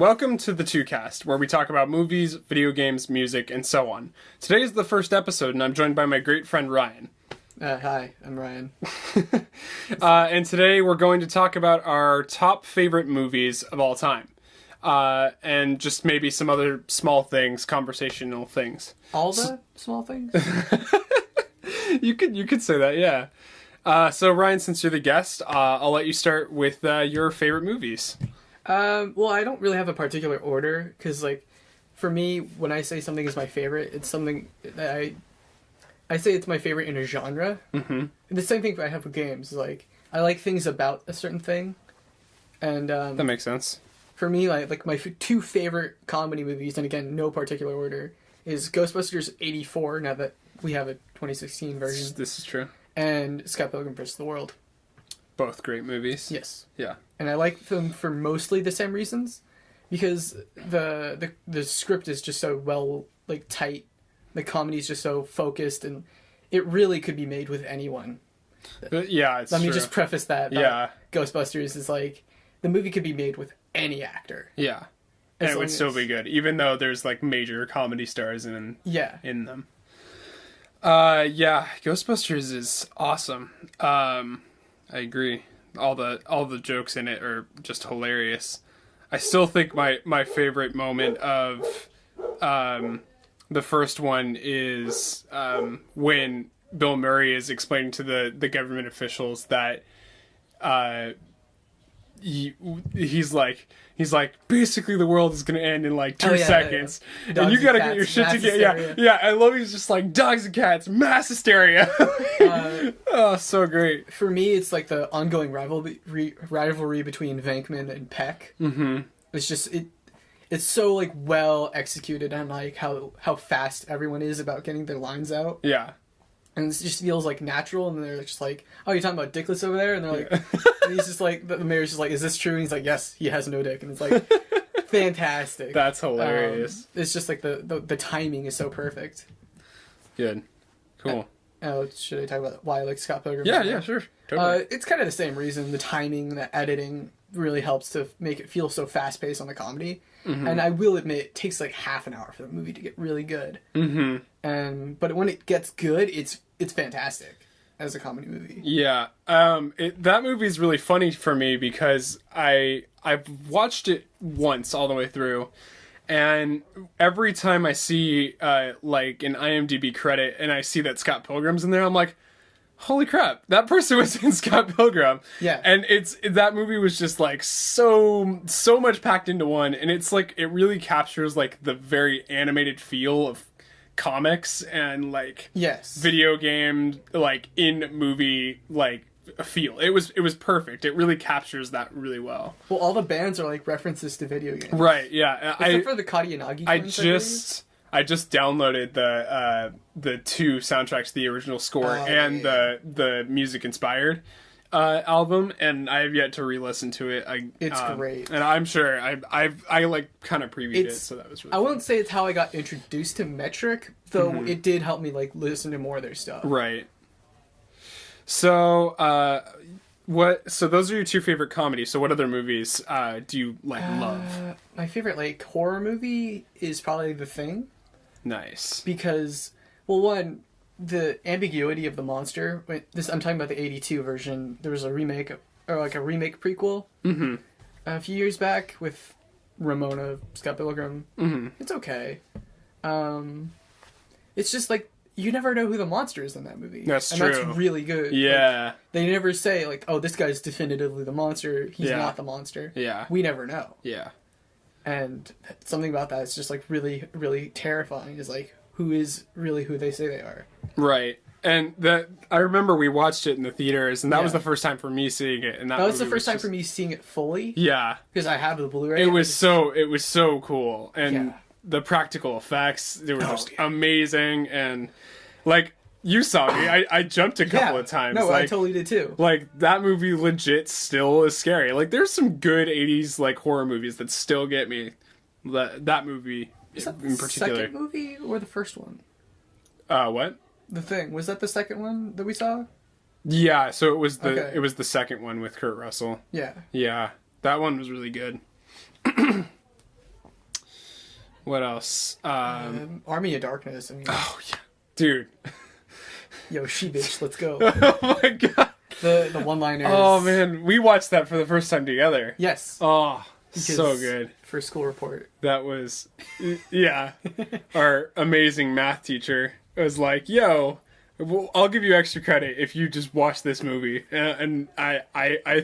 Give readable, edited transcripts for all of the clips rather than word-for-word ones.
Welcome to the 2Cast, where we talk about movies, video games, music, and so on. Today is the first episode, and I'm joined by my great friend Ryan. Hi, I'm Ryan. And today we're going to talk about our top favorite movies of all time. And just maybe some other small things, conversational things. All the small things? You could say that, yeah. So Ryan, since you're the guest, I'll let you start with your favorite movies. Well, I don't really have a particular order, because, like, for me, when I say something is my favorite, it's something that I say it's my favorite in a genre. Mm-hmm. And the same thing I have with games. Like, I like things about a certain thing. And, that makes sense. For me, like my two favorite comedy movies, and again, no particular order, is Ghostbusters 84, now that we have a 2016 version. This is true. And Scott Pilgrim vs. the World. Both great movies. Yes. Yeah. And I like them for mostly the same reasons, because the script is just so well, like, tight. The comedy is just so focused, and it really could be made with anyone. Yeah, it's Let true. me just preface that. Yeah. Ghostbusters is like, the movie could be made with any actor. Yeah. And it would still be good, even though there's, like, major comedy stars in them. Yeah, Ghostbusters is awesome. I agree. All the jokes in it are just hilarious. I still think my favorite moment of the first one is when Bill Murray is explaining to the government officials that he's like basically the world is gonna end in like 2 seconds, and you gotta get your shit together. Yeah. I love he's just like dogs and cats, mass hysteria. Oh, so great. For me, it's like the ongoing rivalry between Venkman and Peck. Mm-hmm. It's just it's so like well executed, and like how fast everyone is about getting their lines out. Yeah. And it just feels, like, natural, and they're just like, oh, you're talking about dickless over there? And they're like, and he's just like, the mayor's just like, is this true? And he's like, yes, he has no dick. And it's like, fantastic. That's hilarious. It's just like the timing is so perfect. Good. Cool. Should I talk about why I like Scott Pilgrim? Yeah, sure. Totally. It's kind of the same reason. The timing, the editing really helps to make it feel so fast-paced on the comedy. Mm-hmm. And I will admit, it takes like half an hour for the movie to get really good. Mm-hmm. But when it gets good, it's fantastic as a comedy movie. Yeah. That movie is really funny for me because I've watched it once all the way through, and every time I see like an IMDb credit and I see that Scott Pilgrim's in there, I'm like, holy crap, that person was in Scott Pilgrim. Yeah. And that movie was just like so much packed into one, and it's like it really captures like the very animated feel of comics and like video game, like in movie like feel. It was perfect. It really captures that really well. Well, all the bands are like references to video games. Right, yeah. Except for the Kadiyanagi twins, I just downloaded the two soundtracks, the original score and the music inspired album, and I have yet to re-listen to it. It's great, and I'm sure I like kind of previewed it, so that was really. I won't say it's how I got introduced to Metric, though. It did help me like listen to more of their stuff. Right. So So those are your two favorite comedies. So what other movies do you love? My favorite like horror movie is probably The Thing. Nice. Because, well, one, the ambiguity of the monster. I'm talking about the 82 version. There was a remake, or like a remake prequel, a few years back with Ramona Scott Pilgrim. Mm-hmm. It's okay. It's just like you never know who the monster is in that movie. That's true. And that's really good. Yeah. Like, they never say like, "Oh, this guy's definitively the monster. He's not the monster." Yeah. We never know. Yeah. And something about that is just like really, really terrifying. Is like who is really who they say they are. Right. And I remember we watched it in the theaters, and that was the first time for me seeing it. And that was the first time for me seeing it fully. Yeah. Because I have the Blu-ray. It was so cool, and the practical effects, they were just amazing, and like. You saw me. I jumped a couple of times. No, like, I totally did too. Like, that movie legit still is scary. Like, there's some good 80s, like, horror movies that still get me. That movie is that in particular. The second movie or the first one? What? The Thing. Was that the second one that we saw? Yeah, so it was the second one with Kurt Russell. Yeah. Yeah. That one was really good. What else? Army of Darkness. I mean, Oh yeah, dude. yo, she bitch, let's go. Oh my god. The one-liners. Oh man, we watched that for the first time together. Yes. Oh, Because so good. For school report. That was, yeah. Our amazing math teacher was like, "Yo, I'll give you extra credit if you just watch this movie," and I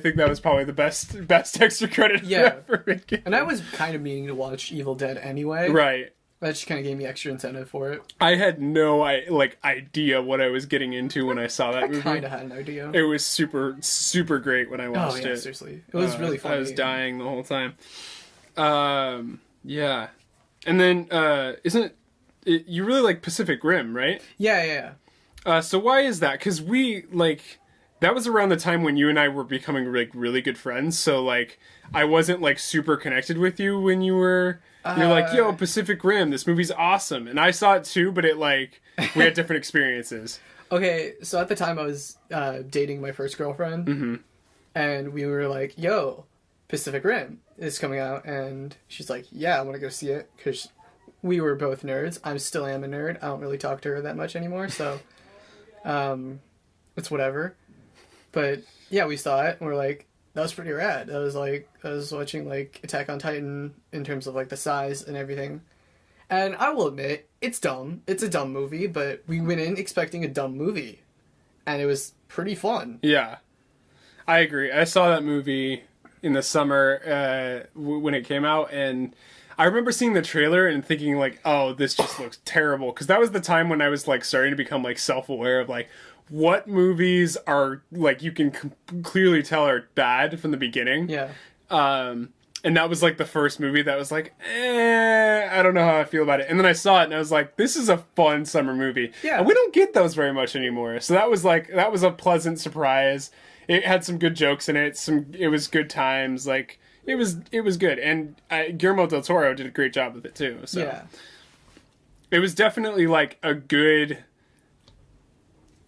think that was probably the best extra credit ever given. And I was kind of meaning to watch Evil Dead anyway. Right. That just kind of gave me extra incentive for it. I had no idea what I was getting into when I saw that movie. I kind of had an idea. It was super great when I watched it. Seriously. It was really funny. I was dying the whole time. Yeah. And then, isn't it, you really like Pacific Rim, right? Yeah. So why is that? Because that was around the time when you and I were becoming like really good friends. So like, I wasn't like super connected with you when you're like, yo, Pacific Rim, this movie's awesome. And I saw it too, but we had different experiences. Okay, so at the time I was dating my first girlfriend. Mm-hmm. And we were like, yo, Pacific Rim is coming out. And she's like, yeah, I want to go see it. Because we were both nerds. I still am a nerd. I don't really talk to her that much anymore. So it's whatever. But yeah, we saw it. And we're like, that was pretty rad. I was watching like Attack on Titan in terms of like the size and everything. And I will admit, it's dumb. It's a dumb movie, but we went in expecting a dumb movie. And it was pretty fun. Yeah. I agree. I saw that movie in the summer when it came out, and I remember seeing the trailer and thinking like, oh, this just looks terrible. Because that was the time when I was like starting to become like self-aware of like, what movies are like you can clearly tell are bad from the beginning. Yeah. And that was like the first movie that was like, I don't know how I feel about it. And then I saw it and I was like, this is a fun summer movie. Yeah. And we don't get those very much anymore. So that was a pleasant surprise. It had some good jokes in it. It was good times. Like it was good. And Guillermo del Toro did a great job with it too. So yeah. It was definitely like a good,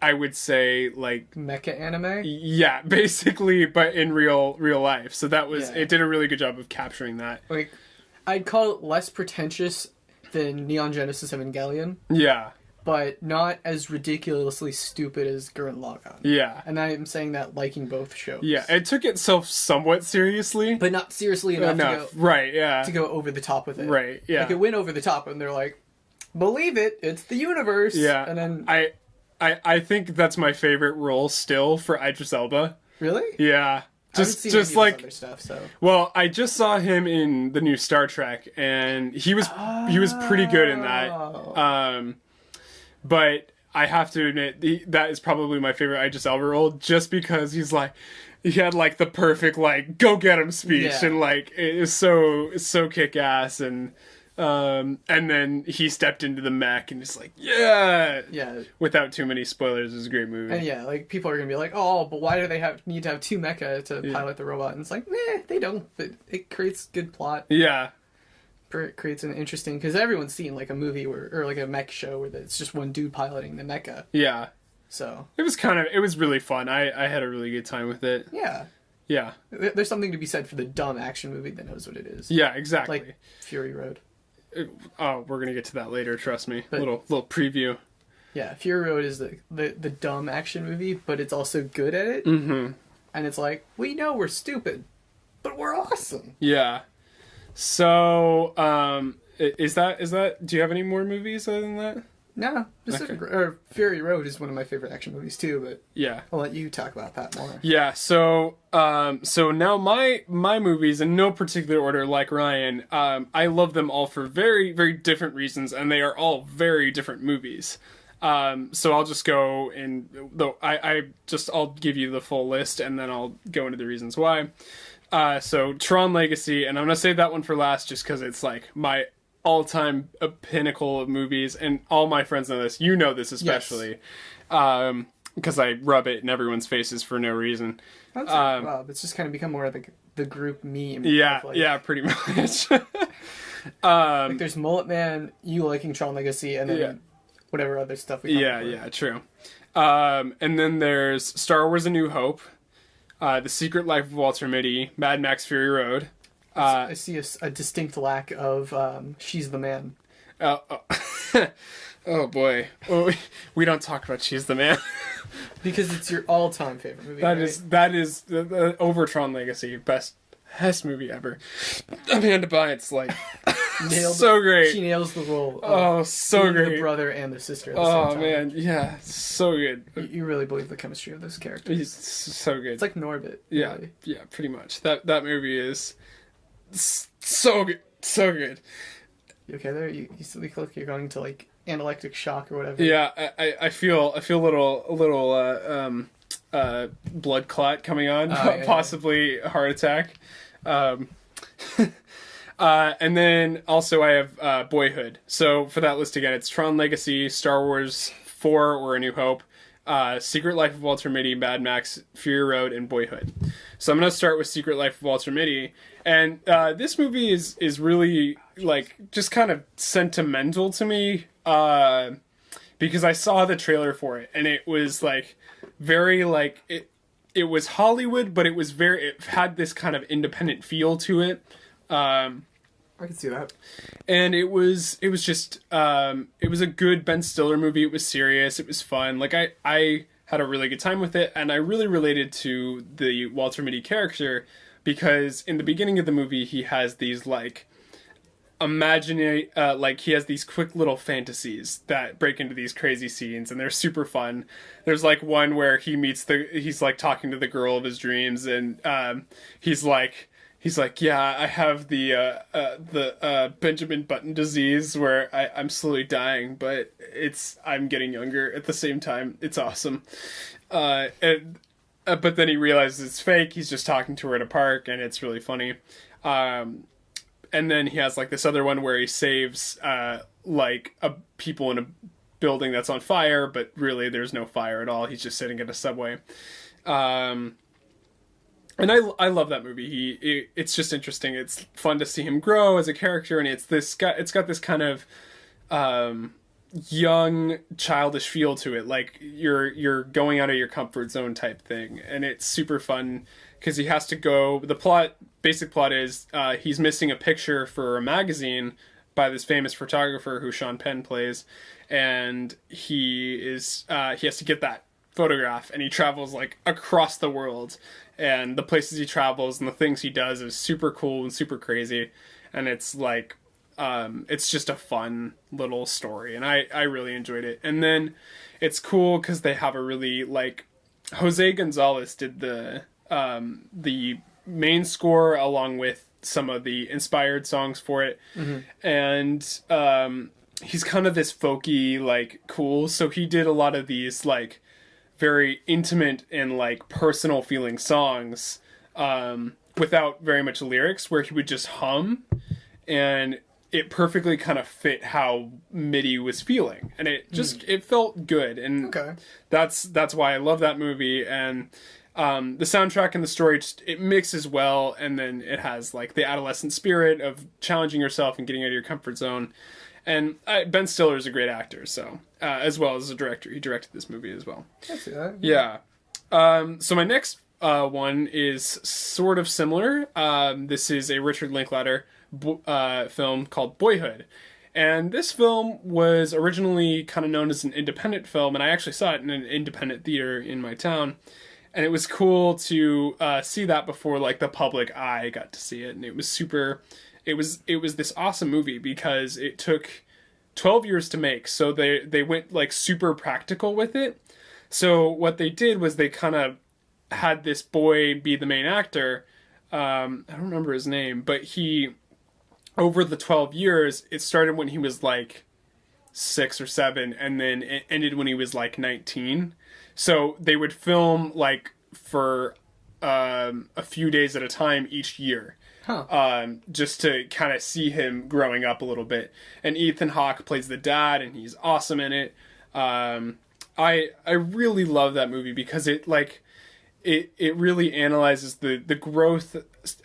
I would say like mecha anime. Yeah, basically, but in real life. So that was it. Did a really good job of capturing that. Like, I'd call it less pretentious than Neon Genesis Evangelion. Yeah, but not as ridiculously stupid as Gurren Lagann. Yeah, and I'm saying that liking both shows. Yeah, it took itself somewhat seriously, but not seriously enough. To go, right? Yeah, to go over the top with it. Right. Yeah, like it went over the top, and they're like, "Believe it, it's the universe." Yeah, and then I think that's my favorite role still for Idris Elba. Really? Yeah. Just like other stuff, so. Well, I just saw him in the new Star Trek, and he was pretty good in that. But I have to admit that is probably my favorite Idris Elba role, just because he had like the perfect like go get him speech, and like it is so kick ass, and then he stepped into the mech and just like yeah, without too many spoilers. It was a great movie. And like people are gonna be like, oh, but why do they need to have two mecha to pilot the robot? And it's like, they don't. It creates good plot. Yeah. It creates an interesting, because everyone's seen like a movie or like a mech show where it's just one dude piloting the mecha. Yeah. So it was really fun. I had a really good time with it. Yeah. Yeah. There's something to be said for the dumb action movie that knows what it is. Yeah, exactly. Like Fury Road. Oh, we're gonna get to that later. Trust me. But, little preview. Yeah, Fury Road is the dumb action movie, but it's also good at it. Mm-hmm. And it's like, we know we're stupid, but we're awesome. Yeah. So, is that? Do you have any more movies other than that? No, Fury Road is one of my favorite action movies too. But yeah, I'll let you talk about that more. Yeah. So now my movies in no particular order, like Ryan. I love them all for very, very different reasons, and they are all very different movies. So I'll just go and I'll give you the full list, and then I'll go into the reasons why. So Tron Legacy, and I'm gonna save that one for last, just because it's like my all-time pinnacle of movies, and all my friends know this. You know this especially, because I rub it in everyone's faces for no reason. It's just kind of become more of the group meme. Yeah, pretty much. Like there's Mullet Man, you liking Tron Legacy, and then whatever other stuff we come up with. Yeah, true. And then there's Star Wars: A New Hope, The Secret Life of Walter Mitty, Mad Max: Fury Road, I see a distinct lack of She's the Man. Oh, oh. Oh boy, well, we don't talk about She's the Man. Because it's your all-time favorite movie. That right? is the over Tron Legacy, best movie ever. Amanda Bynes, like, so great. She nails the role. Oh, so great. The brother and the sister at the same time. Oh man, yeah, so good. You really believe the chemistry of this character. He's so good. It's like Norbit. Yeah, really. yeah, pretty much. That movie is so good, so good. You okay there? You look like you're going to like anaphylactic shock or whatever. Yeah, I feel a little blood clot coming on, possibly a heart attack. And then also I have Boyhood. So for that list again, it's Tron Legacy, Star Wars 4 or A New Hope, Secret Life of Walter Mitty, Mad Max, Fury Road, and Boyhood. So I'm going to start with Secret Life of Walter Mitty. And this movie is really like just kind of sentimental to me because I saw the trailer for it and it was like very like it was Hollywood, but it had this kind of independent feel to it. I can see that. And it was just it was a good Ben Stiller movie. It was serious. It was fun. Like I had a really good time with it, and I really related to the Walter Mitty character because in the beginning of the movie he has these like imaginary like he has these quick little fantasies that break into these crazy scenes and they're super fun. There's like one where he's like talking to the girl of his dreams and he's like, yeah, I have the Benjamin Button disease where I'm slowly dying, but I'm getting younger at the same time. It's awesome. But then he realizes it's fake. He's just talking to her at a park, and it's really funny. And then he has like this other one where he saves people in a building that's on fire, but really there's no fire at all. He's just sitting at a subway. And I love that movie. It's just interesting. It's fun to see him grow as a character, and it's got this kind of young, childish feel to it. Like you're going out of your comfort zone type thing, and it's super fun because he has to go. The basic plot is he's missing a picture for a magazine by this famous photographer who Sean Penn plays, and he has to get that photograph, and he travels like across the world, and the places he travels and the things he does is super cool and super crazy, and it's like it's just a fun little story, and I really enjoyed it. And then it's cool because they have a really like Jose Gonzalez did the main score along with some of the inspired songs for it, and he's kind of this folky like cool, so he did a lot of these like very intimate and like personal feeling songs without very much lyrics, where he would just hum, and it perfectly kind of fit how Mitty was feeling, and it felt good, and that's why I love that movie. And the soundtrack and the story it mixes well, and then it has like the adolescent spirit of challenging yourself and getting out of your comfort zone. And Ben Stiller is a great actor, so as well as a director, he directed this movie as well. I see that. Yeah. So my next one is sort of similar. This is a Richard Linklater film called Boyhood. And this film was originally kind of known as an independent film, and I actually saw it in an independent theater in my town. And it was cool to see that before like the public eye got to see it, and it was super. It was this awesome movie because it took 12 years to make, so they went like super practical with it. So what they did was they kind of had this boy be the main actor. I don't remember his name, but he, over the 12 years, it started when he was like 6 or 7, and then it ended when he was like 19. So they would film like for a few days at a time each year. Just to kind of see him growing up a little bit. And Ethan Hawke plays the dad, and he's awesome in it. I really love that movie because it really analyzes the growth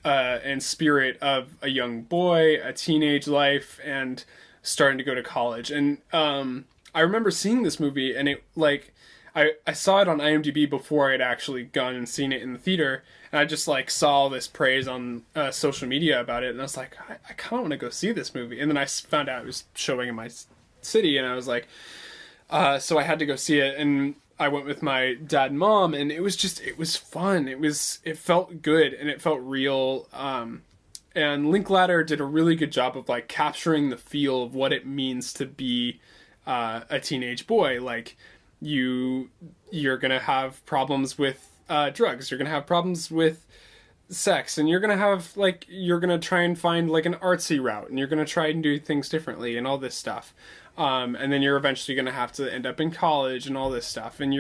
and spirit of a young boy, a teenage life, and starting to go to college. And I remember seeing this movie, and it like I saw it on IMDb before I had actually gone and seen it in the theater, and And I just like saw all this praise on social media about it, and I was like, I kind of want to go see this movie. And then I found out it was showing in my city, and I was like, so I had to go see it, and I went with my dad and mom, and it was fun. It felt good, and it felt real. And Linklater did a really good job of like capturing the feel of what it means to be a teenage boy. Like you're gonna have problems with drugs. You're gonna have problems with sex, and you're gonna try and find like an artsy route, and you're gonna try and do things differently, and all this stuff. And then you're eventually going to have to end up in college and all this stuff. And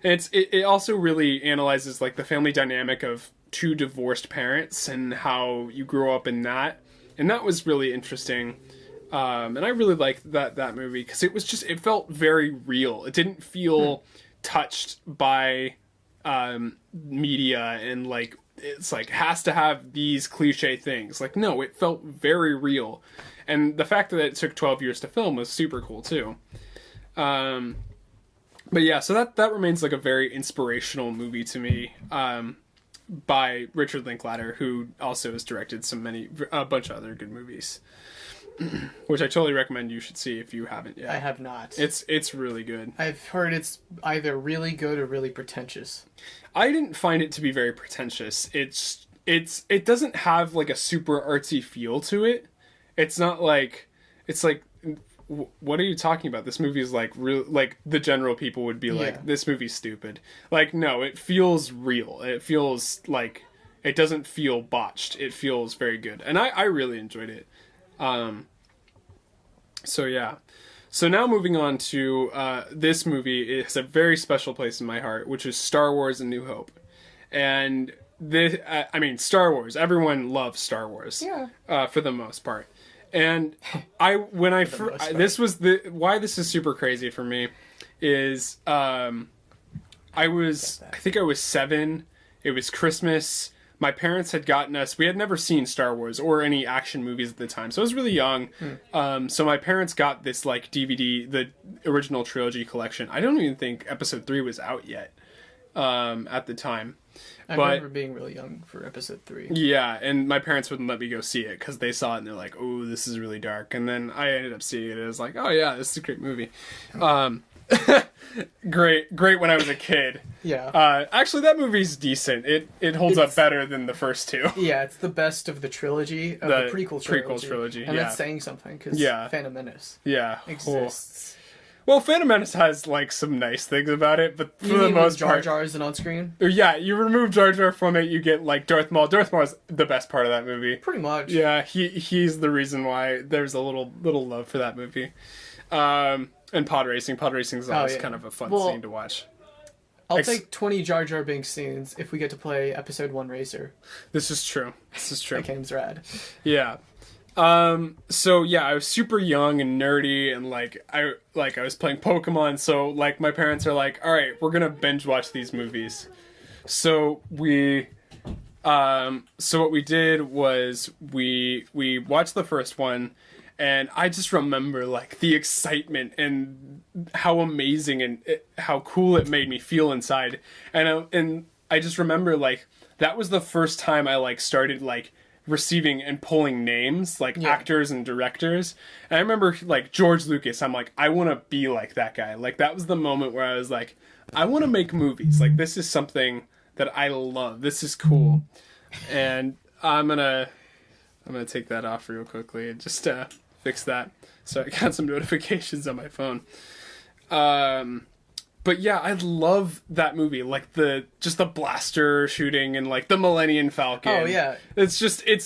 it also really analyzes like the family dynamic of two divorced parents and how you grow up in that. And that was really interesting. And I really liked that movie because it felt very real. It didn't feel touched by media and like, it's like has to have these cliche things. Like, no, it felt very real. And the fact that it took 12 years to film was super cool too. But yeah, so that remains like a very inspirational movie to me, by Richard Linklater, who also has directed a bunch of other good movies, which I totally recommend you should see if you haven't yet. I have not. It's really good. I've heard it's either really good or really pretentious. I didn't find it to be very pretentious. It doesn't have like a super artsy feel to it. It's not like, it's like, what are you talking about? This movie is like real, like the general people would be like, this movie's stupid. Like, no, it feels real. It feels like, it doesn't feel botched. It feels very good. And I really enjoyed it. So yeah. So now moving on to, this movie, it has a very special place in my heart, which is Star Wars: A New Hope. And this, Star Wars, everyone loves Star Wars. Yeah. For the most part. And this was why this is super crazy for me is, I think I was 7. It was Christmas. My parents had gotten us, we had never seen Star Wars or any action movies at the time. So I was really young. So my parents got this like DVD, the original trilogy collection. I don't even think episode 3 was out yet, at the time. I remember being really young for episode 3. Yeah, and my parents wouldn't let me go see it because they saw it and they're like, oh, this is really dark. And then I ended up seeing it and I was like, oh yeah, this is a great movie. Great when I was a kid. Yeah. Actually, that movie's decent. It holds up better than the first 2. Yeah, it's the best of the trilogy, of the prequel trilogy. And that's saying something, because Phantom Menace exists. Well, Phantom Menace has, like, some nice things about it, but for the most part... Jar Jar isn't on screen? Yeah, you remove Jar Jar from it, you get, like, Darth Maul. Darth Maul is the best part of that movie. Pretty much. Yeah, he's the reason why there's a little love for that movie. And pod racing. Pod racing is always kind of a fun scene to watch. I'll take 20 Jar Jar Binks scenes if we get to play Episode 1 Racer. This is true. That game's rad. Yeah. So yeah, I was super young and nerdy, and I was playing Pokemon, so like my parents are like, all right, we're gonna binge watch these movies. So what we did was we watched the first one, and I just remember like the excitement and how amazing and how cool it made me feel inside, and I just remember like that was the first time I like started like receiving and pulling names like actors and directors. And I remember like George Lucas, I'm like, I want to be like that guy. Like that was the moment where I was like, I want to make movies. Like this is something that I love. This is cool. And I'm gonna take that off real quickly and just fix that. So I got some notifications on my phone. But yeah, I love that movie. Like the blaster shooting and like the Millennium Falcon. Oh yeah. It's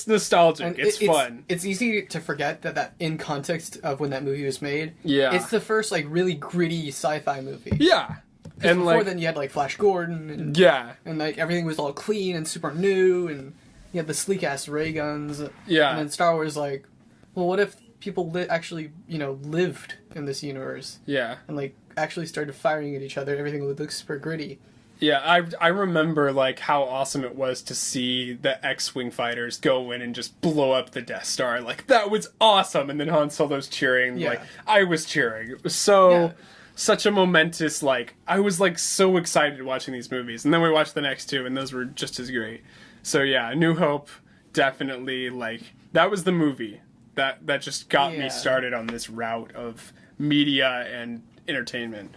nostalgic. And it's fun. It's easy to forget that in context of when that movie was made. Yeah. It's the first like really gritty sci-fi movie. Yeah. And before then you had like Flash Gordon and and like everything was all clean and super new, and you had the sleek ass ray guns. Yeah. And then Star Wars like, well, what if people actually, lived in this universe? Yeah. And like actually started firing at each other, everything would look super gritty. Yeah, I remember like how awesome it was to see the X-Wing fighters go in and just blow up the Death Star. Like that was awesome. And then Han Solo's cheering. Like I was cheering. It was so such a momentous, like, I was like so excited watching these movies, and then we watched the next two, and those were just as great. So yeah, A New Hope, definitely, like, that was the movie that just got me started on this route of media and entertainment.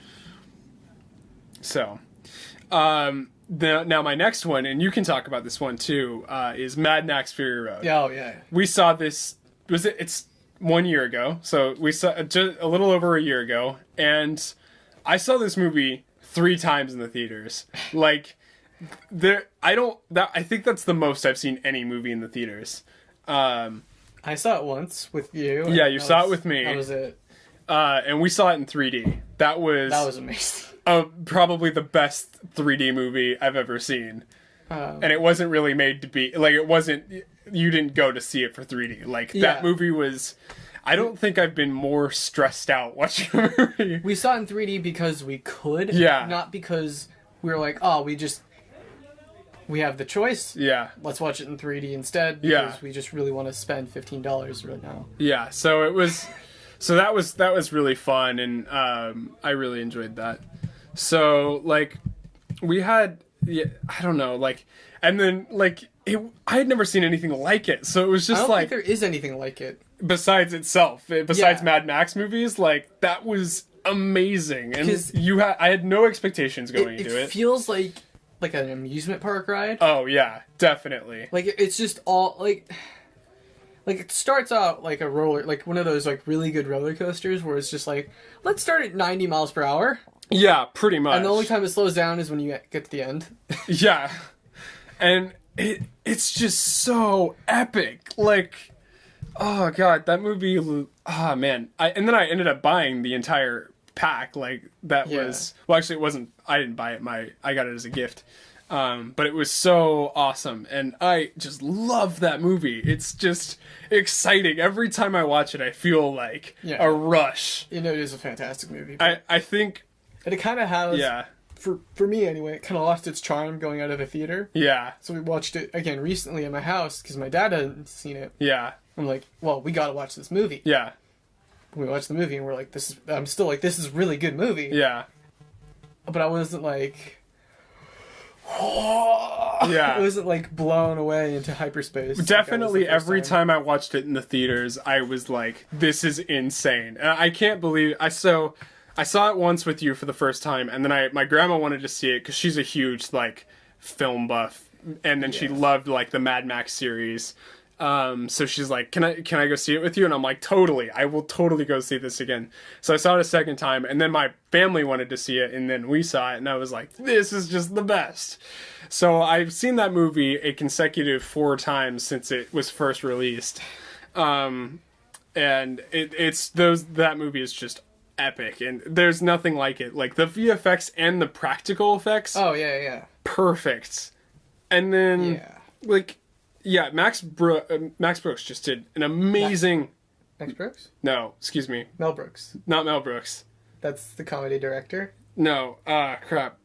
So, now my next one, and you can talk about this one too, is Mad Max Fury Road. Oh yeah. We saw this. It's 1 year ago, so we saw just a little over a year ago, and I saw this movie 3 times in the theaters. Like, I think that's the most I've seen any movie in the theaters. I saw it once with you. Yeah, you saw it with me. That was it. And we saw it in 3D. That was amazing. Probably the best 3D movie I've ever seen. And it wasn't really made to be, like, it wasn't, you didn't go to see it for 3D. Like, that movie was, I don't think I've been more stressed out watching a movie. We saw it in 3D because we could. Yeah. Not because we were like, oh, we have the choice. Yeah. Let's watch it in 3D instead. Because we just really want to spend $15 right now. Yeah. So it was, that was really fun, and I really enjoyed that. So, like, we had, I don't know, like, and then, like, I had never seen anything like it, so it was just, I don't like, think there is anything like it. Besides itself, besides Mad Max movies, like, that was amazing, and I had no expectations going into it. It feels like an amusement park ride. Oh, yeah, definitely. Like, it's just all, like, it starts out like like one of those, like, really good roller coasters where it's just like, let's start at 90 miles per hour. Yeah, pretty much. And the only time it slows down is when you get to the end. Yeah. And it's just so epic. Like, oh god, that movie, oh man. And then I ended up buying the entire pack. Like, that was, well, actually it wasn't, I didn't buy it, I got it as a gift. But it was so awesome, and I just love that movie. It's just exciting. Every time I watch it, I feel like a rush. You know, it is a fantastic movie. I think... And it kind of has, for me anyway, it kind of lost its charm going out of the theater. Yeah. So we watched it again recently at my house, because my dad hadn't seen it. Yeah. I'm like, well, we gotta watch this movie. Yeah. We watched the movie, and we're like, I'm still like, this is a really good movie. Yeah. But I wasn't like... Yeah. It wasn't like blown away into hyperspace. Definitely every time I watched it in the theaters, I was like, this is insane. And I can't believe I saw it once with you for the first time, and then my grandma wanted to see it because she's a huge, like, film buff, and then she loved, like, the Mad Max series. So she's like, can I go see it with you? And I'm like, totally. I will totally go see this again. So I saw it a second time, and then my family wanted to see it, and then we saw it, and I was like, this is just the best. So I've seen that movie a consecutive 4 times since it was first released. And that movie is just epic, and there's nothing like it. Like, the VFX and the practical effects. Oh, yeah. Perfect. And then, like... Yeah, Max Brooks just did an amazing... Max Brooks? No, excuse me. Mel Brooks. Not Mel Brooks. That's the comedy director? No, crap.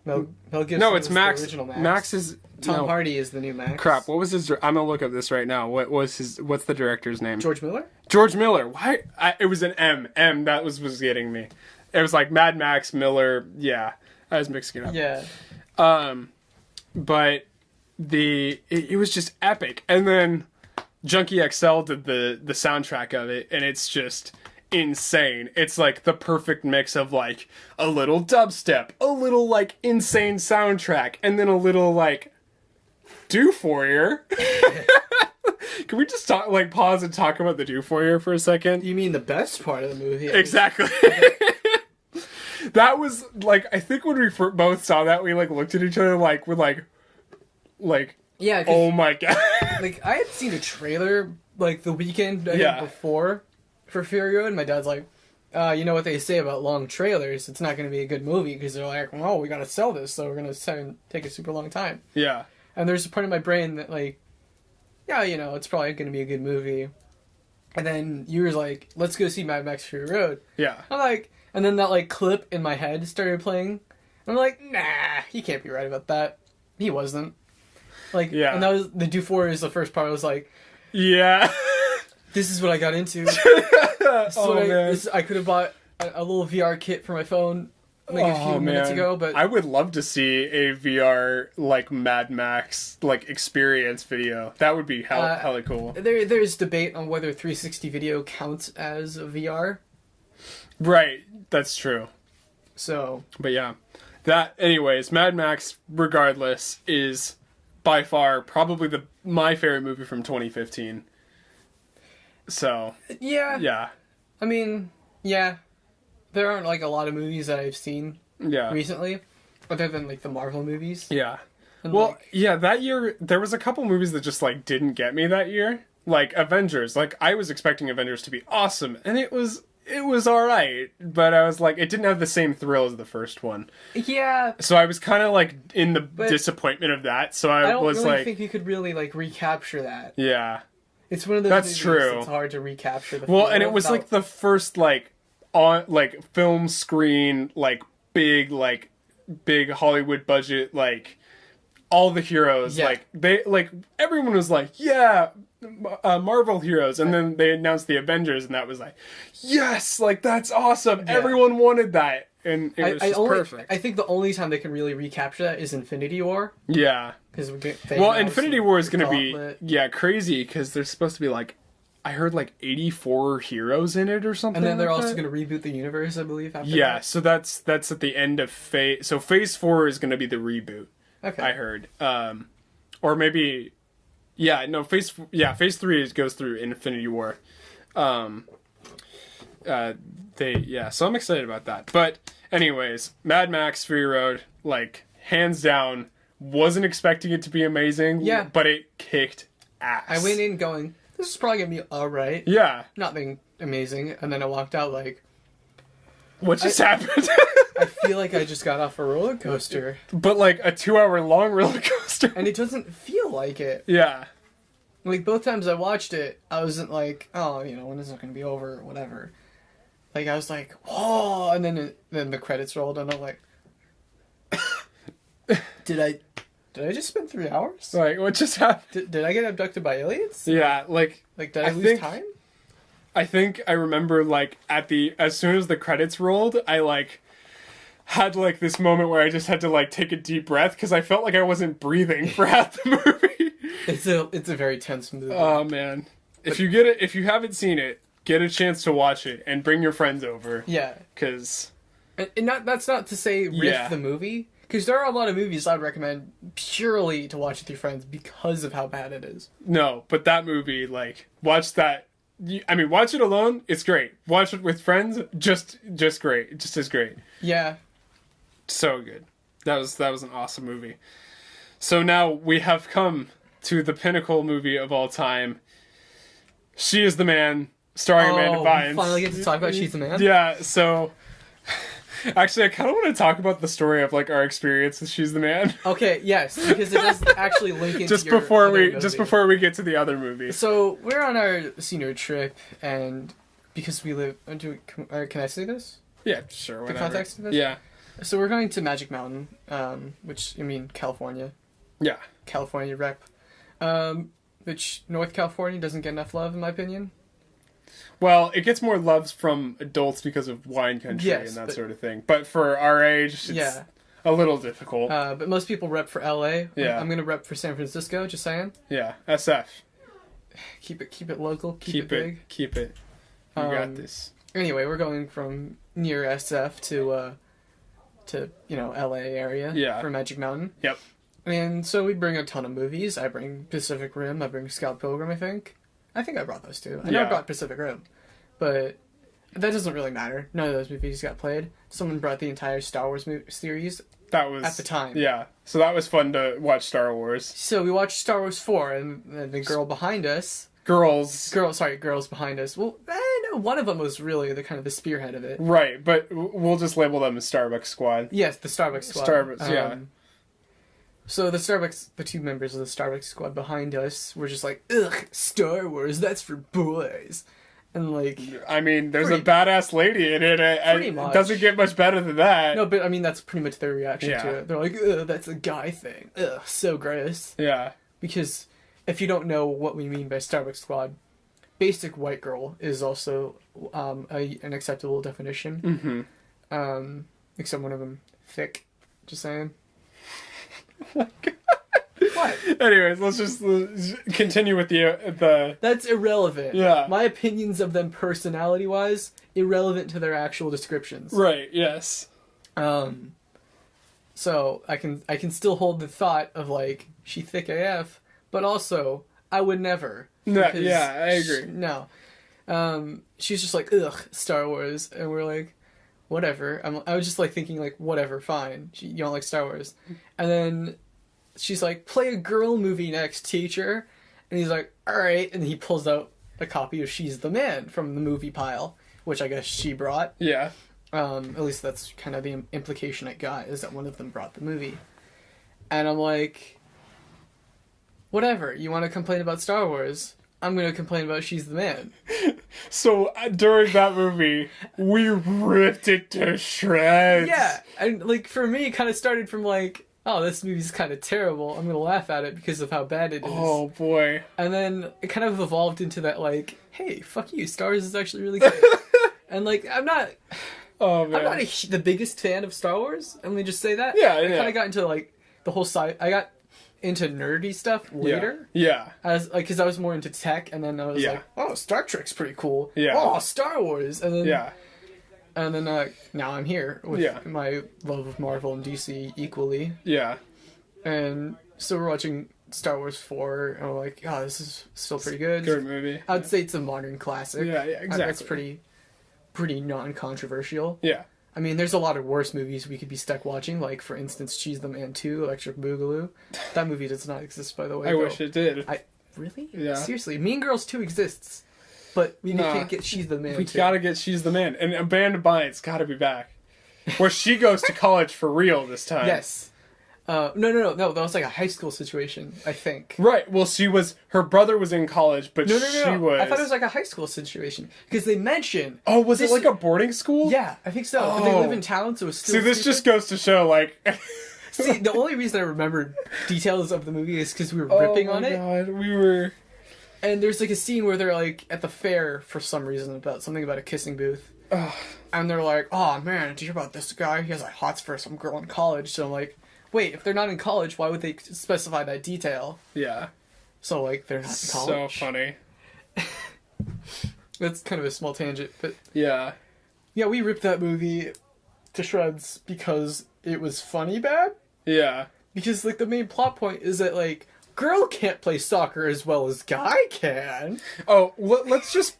Mel Gibson. No, it's Max. The original Max. Max is... Tom Hardy is the new Max. Crap, what was his... I'm gonna look up this right now. What's the director's name? George Miller? George Miller. Why? It was an M. That was getting me. It was like Mad Max, Miller. Yeah, I was mixing it up. Yeah. But... It was just epic, and then Junkie XL did the soundtrack of it, and it's just insane. It's like the perfect mix of, like, a little dubstep, a little, like, insane soundtrack, and then a little, like, do for you. Can we just pause and talk about the do for you for a second? You mean the best part of the movie? Exactly. That was, like, I think when we both saw that, we, like, looked at each other like with yeah, oh my god. Like, I had seen a trailer, like, the weekend before for Fury Road, and my dad's like, you know what they say about long trailers, it's not going to be a good movie, because they're like, well, we got to sell this, so we're going to take a super long time. Yeah. And there's a part of my brain that, like, yeah, you know, it's probably going to be a good movie. And then you were like, let's go see Mad Max Fury Road. Yeah. I'm like, and then that, like, clip in my head started playing. I'm like, nah, he can't be right about that. He wasn't. Like, yeah. And that was, the do for is the first part. I was like, yeah, this is what I got into. Oh, man. I could have bought a little VR kit for my phone like a few minutes ago, but I would love to see a VR like Mad Max like experience video. That would be hella cool. There's debate on whether 360 video counts as a VR. Right, that's true. So, but yeah, anyways, Mad Max regardless is by far probably my favorite movie from 2015. So, yeah. I mean, yeah. There aren't like a lot of movies that I've seen recently, other than like the Marvel movies. Yeah. And, well, yeah, that year there was a couple movies that just like didn't get me that year. Like Avengers. Like I was expecting Avengers to be awesome, and it was all right, but I was like, it didn't have the same thrill as the first one. Yeah. So I was kind of like in the disappointment of that. So I was really like, think you could really like recapture that. Yeah. It's one of those. That's movies true. It's hard to recapture the. Well, and it was like the first like on like film screen like big Hollywood budget like all the heroes like they like everyone was like Marvel heroes, and then they announced the Avengers, and that was like yes, like that's awesome. Everyone wanted that, and it was perfect. I think the only time they can really recapture that is Infinity War. Yeah, because Infinity War is going to be crazy because there's supposed to be like I heard like 84 heroes in it or something. And then they're also going to reboot the universe, I believe. After that. So that's at the end of phase. So phase 4 is going to be the reboot. Okay. I heard. Or maybe, phase 3 goes through Infinity War. So I'm excited about that. But anyways, Mad Max Fury Road, like hands down, wasn't expecting it to be amazing. Yeah. But it kicked ass. I went in going, this is probably gonna be alright. Yeah. Nothing amazing. And then I walked out like, what just happened? I feel like I just got off a roller coaster. But like a 2-hour long roller coaster. And it doesn't feel like it. Yeah. Like both times I watched it, I wasn't like, oh, when is it gonna be over or whatever. Like I was like, oh, and then the credits rolled and I'm like, did I just spend 3 hours? Like, what just happened? Did I get abducted by aliens? Yeah, like did I lose time? I think I remember, like, as soon as the credits rolled, I, like, had, like, this moment where I just had to, like, take a deep breath, because I felt like I wasn't breathing for half the movie. It's a very tense movie. Oh, man. If you haven't seen it, get a chance to watch it, and bring your friends over. Yeah. Because... And that's not to say riff the movie. Because there are a lot of movies I'd recommend purely to watch with your friends because of how bad it is. No, but that movie, like, watch that. I mean, watch it alone, it's great. Watch it with friends, just great. Just as great. Yeah. So good. That was an awesome movie. So now we have come to the pinnacle movie of all time. She is the Man, starring Amanda Bynes. We finally get to talk about She's the Man? Yeah, so... Actually, I kind of want to talk about the story of like our experience with She's the Man. Okay, yes, because it does actually link into just before we get to the other movie. So we're on our senior trip, and because we live, can I say this? Yeah, sure. Whatever. The context of this. Yeah. So we're going to Magic Mountain, which California. Yeah. California rep, which North California doesn't get enough love, in my opinion. Well, it gets more love from adults because of wine country and that sort of thing. But for our age, it's a little difficult. But most people rep for LA. Yeah. I'm going to rep for San Francisco, just saying. Yeah, SF. Keep it local, keep it big. Keep it. You got this. Anyway, we're going from near SF to LA area for Magic Mountain. Yep. And so we bring a ton of movies. I bring Pacific Rim, I bring Scott Pilgrim, I think I brought those too. I know I brought Pacific Rim, but that doesn't really matter. None of those movies got played. Someone brought the entire Star Wars series. That was at the time. Yeah, so that was fun to watch Star Wars. So we watched Star Wars 4, and the girl behind us. Girls behind us. Well, I know one of them was really the spearhead of it. Right, but we'll just label them as Starbucks Squad. Yes, the Starbucks Squad. Yeah. So the two members of the Starbucks Squad behind us were just like, ugh, Star Wars, that's for boys. And I mean, there's a badass lady in it. It doesn't get much better than that. No, but I mean, that's pretty much their reaction to it. They're like, ugh, that's a guy thing. Ugh, so gross. Yeah. Because if you don't know what we mean by Starbucks Squad, basic white girl is also an acceptable definition. Except one of them thick. Just saying. Oh my God. What? Anyways, let's continue with the. That's irrelevant. Yeah. My opinions of them personality-wise, irrelevant to their actual descriptions. Right. Yes. So I can still hold the thought of like she thick AF, but also I would never. No. Yeah, I agree. No. She's just like, ugh, Star Wars, and we're like, whatever. I was just like thinking like, whatever, fine. You don't like Star Wars, and then she's like, play a girl movie next, teacher, and he's like, all right, and he pulls out a copy of She's the Man from the movie pile, which I guess she brought. Yeah. At least that's kind of the implication I got, is that one of them brought the movie. And I'm like, whatever, you want to complain about Star Wars? I'm going to complain about She's the Man. So during that movie, we ripped it to shreds. Yeah, and like for me, it kind of started from like, oh, this movie's kind of terrible. I'm going to laugh at it because of how bad it is. Oh, boy. And then it kind of evolved into that like, hey, fuck you, Star Wars is actually really good. And like, I'm not the biggest fan of Star Wars. Let me just say that. Yeah, I kind of got into like the whole side. I got into nerdy stuff later. Yeah. As like, because I was more into tech, and then I was like, oh, Star Trek's pretty cool. Yeah. Oh, Star Wars, and then Yeah. Now I'm here with my love of Marvel and DC equally. Yeah. And so we're watching Star Wars 4, and we're like, oh, this is still pretty good. Good movie. I'd say it's a modern classic. Yeah, exactly. That's pretty non-controversial. Yeah. I mean, there's a lot of worse movies we could be stuck watching, like, for instance, She's the Man 2, Electric Boogaloo. That movie does not exist, by the way. I wish it did. Really? Yeah. Seriously, Mean Girls 2 exists, but we can't get She's the Man. We 2. gotta get She's the Man. And Abandoned by It's gotta be back. Where she goes to college for real this time. Yes. No, that was like a high school situation, I think. Right, well, her brother was in college, but No. she was... I thought it was like a high school situation, because they mention... Oh, was it like a boarding school? Yeah, I think so. Oh. They live in town, so it's still... See, this just goes to show, like... See, the only reason I remembered details of the movie is because we were ripping on it. Oh my God, we were... And there's like a scene where they're like at the fair for some reason about a kissing booth. Ugh. And they're like, oh man, did you hear about this guy? He has like hots for some girl in college. So I'm like, wait, if they're not in college, why would they specify that detail? Yeah. So like, they're not in college. So funny. That's kind of a small tangent, but... Yeah. Yeah, we ripped that movie to shreds because it was funny bad. Yeah. Because like the main plot point is that like, girl can't play soccer as well as guy can. Oh, let's just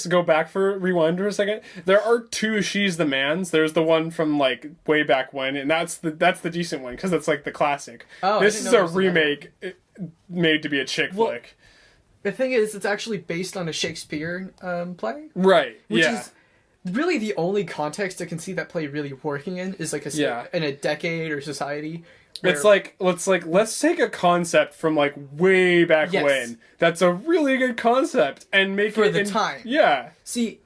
go back rewind for a second. There are two She's the Mans. There's the one from like way back when, and that's the decent one because it's like the classic. Oh, this is a remake made to be a chick flick. The thing is, it's actually based on a Shakespeare play. Right. Which is really the only context I can see that play really working in is like in a decade or society. It's like let's take a concept from like way back when. That's a really good concept and make for it the time. Yeah. See,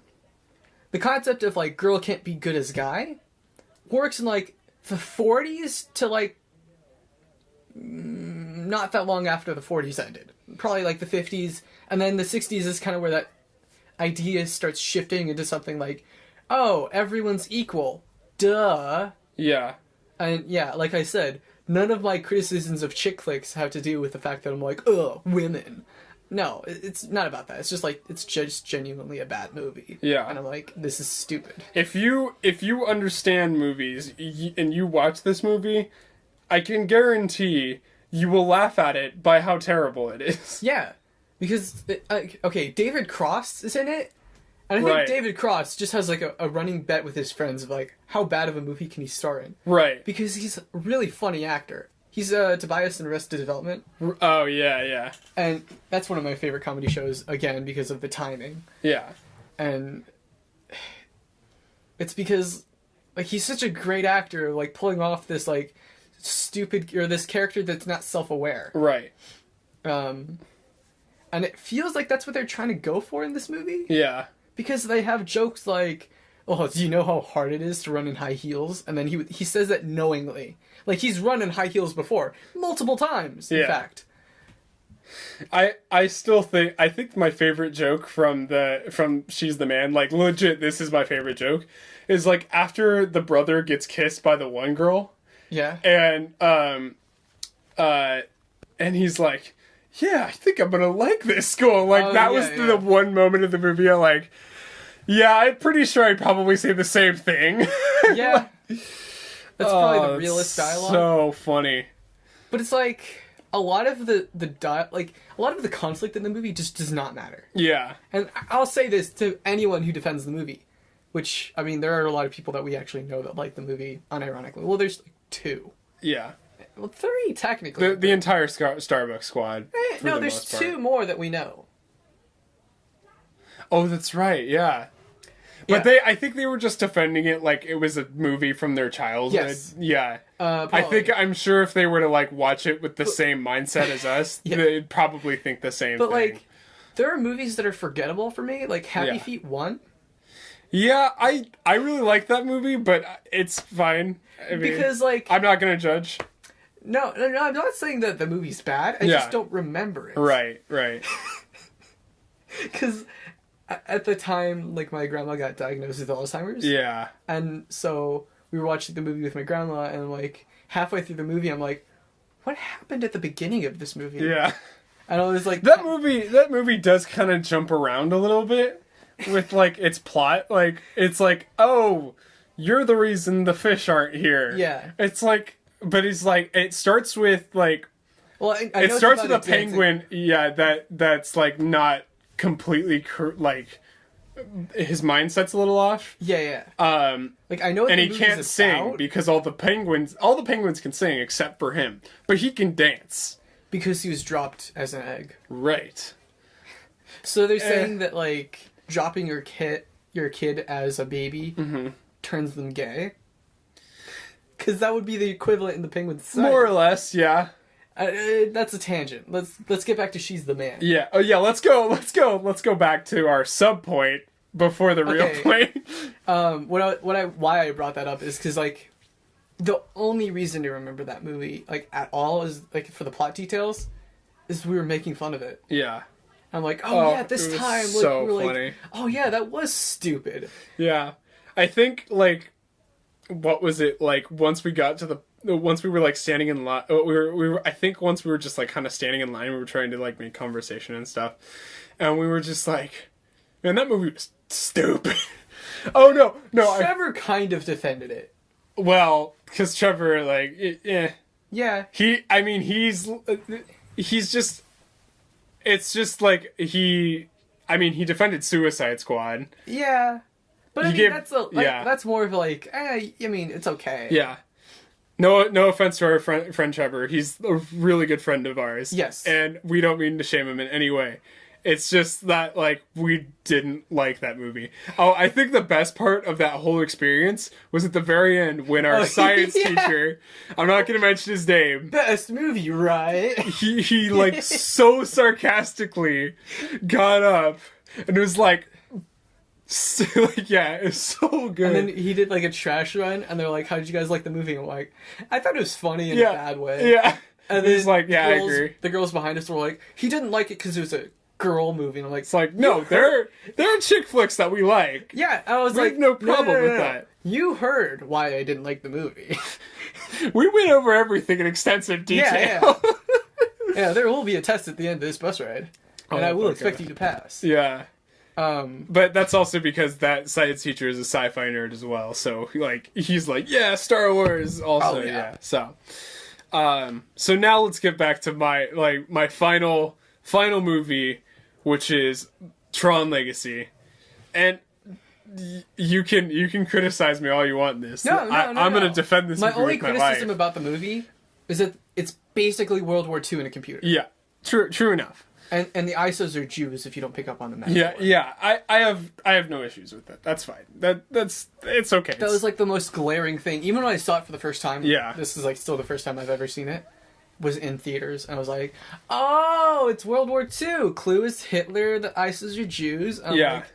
the concept of like girl can't be good as guy works in like the 40s to like not that long after the 40s ended. Probably like the 50s, and then the 60s is kind of where that idea starts shifting into something like, oh, everyone's equal. Duh. Yeah. And yeah, like I said, none of my criticisms of chick flicks have to do with the fact that I'm like, ugh, women. No, it's not about that. It's just like, it's just genuinely a bad movie. Yeah. And I'm like, this is stupid. If you understand movies and you watch this movie, I can guarantee you will laugh at it by how terrible it is. Yeah. Because, okay, David Cross is in it. And I think David Cross just has like a running bet with his friends of like, how bad of a movie can he star in? Right. Because he's a really funny actor. He's Tobias in Arrested Development. Oh, yeah. And that's one of my favorite comedy shows, again, because of the timing. Yeah. And it's because, like, he's such a great actor, like, pulling off this, like, stupid, or this character that's not self-aware. Right. And it feels like that's what they're trying to go for in this movie. Yeah. Because they have jokes like, oh, do you know how hard it is to run in high heels? And then he says that knowingly. Like, he's run in high heels before. Multiple times, in fact. I still think my favorite joke from She's the Man, like legit, this is my favorite joke, is like after the brother gets kissed by the one girl, Yeah. and he's like, yeah, I think I'm gonna like this school. Like that was yeah. the one moment of the movie I like. Yeah, I'm pretty sure I'd probably say the same thing. Yeah. That's probably the realest dialogue. So funny. But it's like a lot of a lot of the conflict in the movie just does not matter. Yeah. And I'll say this to anyone who defends the movie, which, I mean, there are a lot of people that we actually know that like the movie unironically. Well, there's like 2. Yeah. Well, 3 technically. The entire Starbucks squad. No, there's 2 more that we know. Oh, that's right. Yeah. But I think they were just defending it like it was a movie from their childhood. Yes. Yeah. I'm sure if they were to like watch it with the same mindset as us, they'd probably think the same thing. But like, there are movies that are forgettable for me, like Happy Feet 1. Yeah, I really like that movie, but it's fine. I mean, Because like, I'm not gonna judge. No, I'm not saying that the movie's bad. I just don't remember it. Right. Because at the time, like, my grandma got diagnosed with Alzheimer's. Yeah. And so we were watching the movie with my grandma, and like halfway through the movie, I'm like, "What happened at the beginning of this movie?" Yeah. And I was like, That movie does kind of jump around a little bit with like its plot. Like it's like, oh, you're the reason the fish aren't here. Yeah. It's like, but it's like it starts with like. Well, I it know starts with a dancing penguin. Yeah, that's like not completely like his mindset's a little off. Yeah. Like I know, what and the he can't movie's sing about, because all the penguins can sing except for him, but he can dance. because he was dropped as an egg. Right. So they're saying that like dropping your kid as a baby turns them gay. Because that would be the equivalent in the penguin society. More or less, yeah. That's a tangent. Let's get back to She's the Man. Yeah. Oh yeah. Let's go back to our sub point before the real point. Why I brought that up is because like the only reason to remember that movie like at all is like for the plot details is we were making fun of it. Yeah. I'm like, this time so we were funny. like, oh yeah, that was stupid. Yeah. I think like what was it like once we were like standing in line, I think once we were just like kind of standing in line, we were trying to like make conversation and stuff, and we were just like, man, that movie was stupid. Oh no, Trevor kind of defended it. Well, because Trevor like Yeah. He's just, it's just like he defended Suicide Squad. Yeah. But that's more of like, it's okay. Yeah. No offense to our friend Trevor. He's a really good friend of ours. Yes. And we don't mean to shame him in any way. It's just that, like, we didn't like that movie. Oh, I think the best part of that whole experience was at the very end when our science teacher, I'm not going to mention his name. Best movie, right? He like, so sarcastically got up and was like, yeah, it's so good. And then he did like a trash run, and they're like, "How did you guys like the movie?" And I'm like, "I thought it was funny in a bad way." Yeah, and he's like, "Yeah, I agree." The girls behind us were like, "He didn't like it because it was a girl movie." And I'm like, "It's like no, there are chick flicks that we like." Yeah, I was we like, have no problem with that. You heard why I didn't like the movie. We went over everything in extensive detail. Yeah, there will be a test at the end of this bus ride, and I will expect you to pass. Yeah. But that's also because that science teacher is a sci-fi nerd as well. So like he's like, yeah, Star Wars also. Yeah. So now let's get back to my final movie, which is Tron Legacy. And you can criticize me all you want in this. No, I'm going to defend this movie with my life. My only criticism about the movie is that it's basically World War II in a computer. Yeah. True enough. And the ISOs are Jews if you don't pick up on the metaphor. Yeah. I have no issues with that. That's fine. It's okay. That was like the most glaring thing. Even when I saw it for the first time. Yeah. This is like still the first time I've ever seen it. Was in theaters, and I was like, "Oh, it's World War II. Clue is Hitler. The ISOs are Jews." I'm like,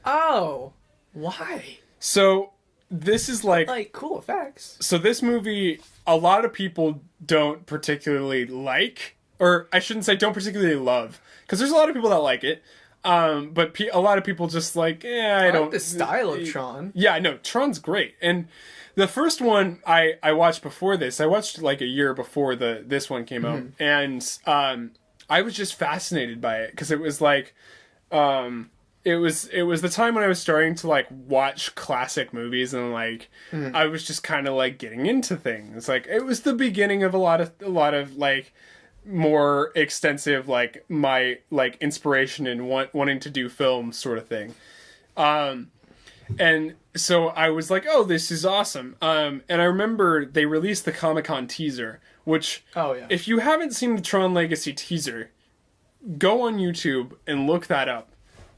oh, why? So this is like cool effects. So this movie, a lot of people don't particularly like. or I shouldn't say don't particularly love, because there's a lot of people that like it. But a lot of people just like, I don't like the style of Tron. Yeah, I know Tron's great, and the first one I watched before this. I watched like a year before this one came out, and I was just fascinated by it because it was like, it was the time when I was starting to like watch classic movies, and like I was just kind of like getting into things. Like it was the beginning of a lot of like more extensive like my like inspiration and wanting to do film sort of thing. And so I was like, oh, this is awesome. And I remember they released the Comic-Con teaser, which, if you haven't seen the Tron Legacy teaser, go on YouTube and look that up.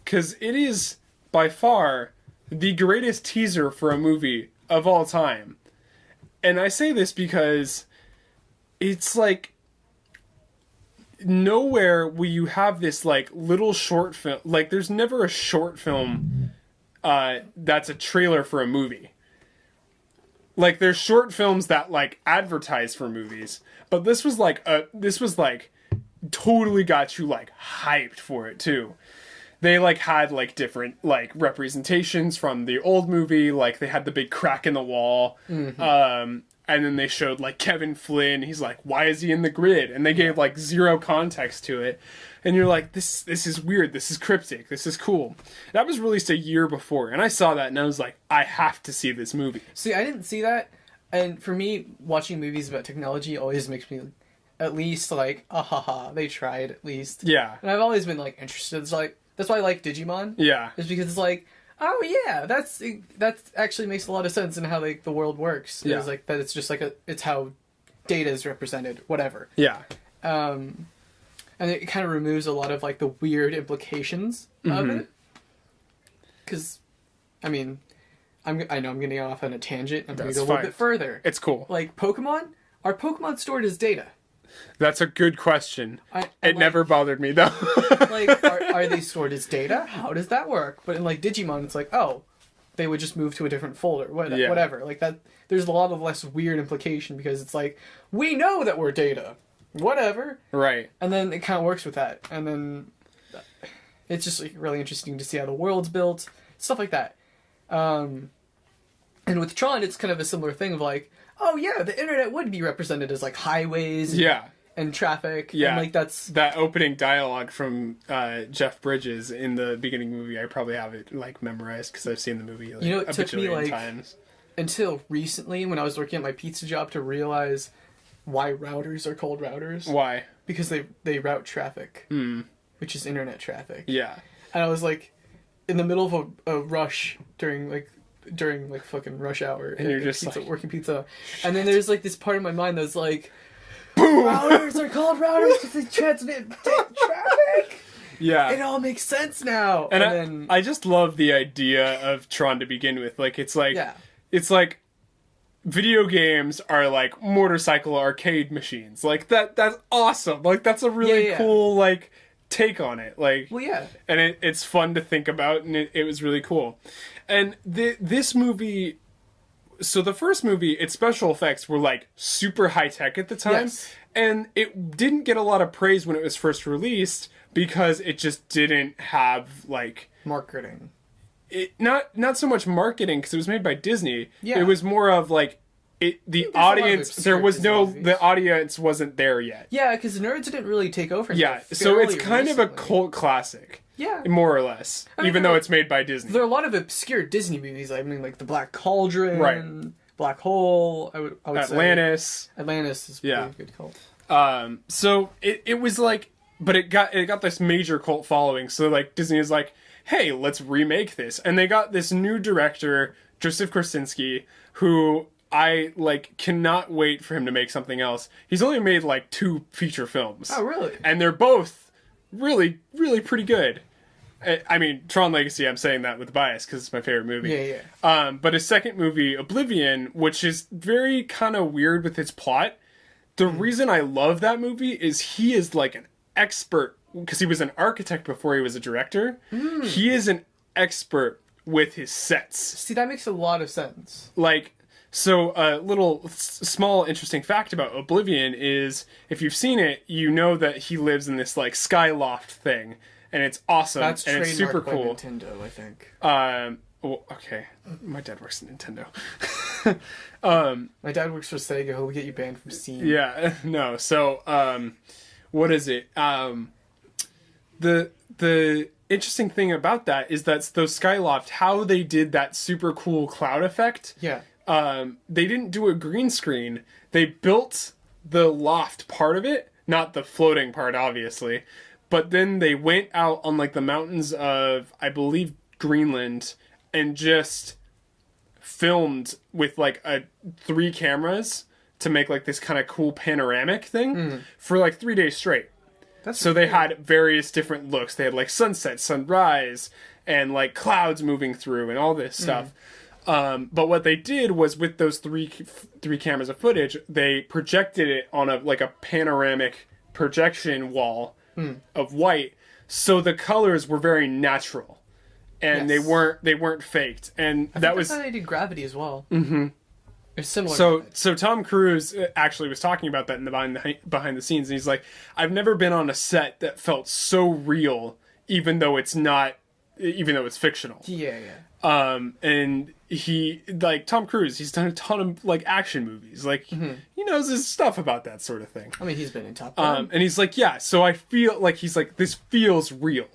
Because it is, by far, the greatest teaser for a movie of all time. And I say this because it's like, nowhere will you have this like little short film. Like, there's never a short film that's a trailer for a movie. Like, there's short films that like advertise for movies, but this was like totally got you like hyped for it too. They like had like different like representations from the old movie. Like they had the big crack in the wall. And then they showed like Kevin Flynn. He's like, why is he in the grid? And they gave like zero context to it. And you're like, this is weird. This is cryptic. This is cool. That was released a year before. And I saw that and I was like, I have to see this movie. See, I didn't see that. And for me, watching movies about technology always makes me at least like, they tried at least. Yeah. And I've always been like interested. It's like, that's why I like Digimon. Yeah. It's because it's like, oh yeah, that actually makes a lot of sense in how like the world works. Yeah. It's like that. It's just like it's how data is represented. Whatever. Yeah. And it kind of removes a lot of like the weird implications of it. Because, I mean, I know I'm getting off on a tangent. I'm going to go a little bit further. It's cool. Like Pokemon, are Pokemon stored as data? That's a good question. It never bothered me though. Like, are they stored as data? How does that work? But in like Digimon, it's like, oh, they would just move to a different folder, whatever. Like that, there's a lot of less weird implication because it's like, we know that we're data, whatever. Right. And then it kind of works with that. And then it's just like really interesting to see how the world's built, stuff like that. And with Tron, it's kind of a similar thing of like, oh yeah, the internet would be represented as like highways and traffic. Yeah. And like that's that opening dialogue from Jeff Bridges in the beginning of the movie. I probably have it like memorized because I've seen the movie like, it took me like times. Until recently when I was working at my pizza job to realize why routers are called routers. Why? Because they route traffic, which is internet traffic. Yeah. And I was like in the middle of a rush during fucking rush hour, and you're just pizza, like working pizza, and then there's like this part of my mind that's like, boom! Routers are called routers because they transmit traffic. Yeah, it all makes sense now. And then I just love the idea of Tron to begin with. Like it's like video games are like motorcycle arcade machines. Like that's awesome. Like that's a really cool like take on it. Like and it's fun to think about, and it was really cool. And this movie, so the first movie, its special effects were like super high tech at the time, and it didn't get a lot of praise when it was first released because it just didn't have like marketing. It not so much marketing because it was made by Disney. Yeah. It was more of like the audience. There was the audience wasn't there yet. Yeah, because nerds didn't really take over. Yeah, so it's kind of a cult classic. Yeah. More or less. I mean, even though it's made by Disney. There are a lot of obscure Disney movies. I mean, like The Black Cauldron, right. Black Hole, I would Atlantis. Say. Atlantis is a good cult. So it was like, but it got this major cult following. So like Disney is like, hey, let's remake this. And they got this new director, Joseph Krasinski, who I like cannot wait for him to make something else. He's only made like 2 feature films. Oh, really? And they're both really, really pretty good. I mean, Tron Legacy, I'm saying that with bias because it's my favorite movie. Yeah. But his second movie, Oblivion, which is very kind of weird with its plot. The reason I love that movie is he is like an expert, because he was an architect before he was a director. He is an expert with his sets. See, that makes a lot of sense. Like, So a little small interesting fact about Oblivion is if you've seen it, you know that he lives in this like skyloft thing, and it's awesome. That's and it's super trademarked by cool. Nintendo, I think. Well, okay, my dad works at Nintendo. My dad works for Sega. He'll get you banned from Steam. Yeah, no. So what is it? The interesting thing about that is that those Skyloft, how they did that super cool cloud effect. Yeah. They didn't do a green screen. They built the loft part of it, not the floating part, obviously. But then they went out on like the mountains of, I believe, Greenland, and just filmed with like 3 cameras to make like this kind of cool panoramic thing for like 3 days straight. So they had various different looks. They had like sunset, sunrise, and like clouds moving through and all this stuff. But what they did was with those three cameras of footage, they projected it on a panoramic projection wall of white. So the colors were very natural, and they weren't faked. And That's how they did Gravity as well. Mm-hmm. It's similar. So Tom Cruise actually was talking about that in the behind the scenes, and he's like, I've never been on a set that felt so real, even though it's fictional. Yeah. And he, like, Tom Cruise, he's done a ton of like action movies, like he knows his stuff about that sort of thing. I mean, he's been in Top Gun. And he's like, yeah, so I feel like he's like, this feels real.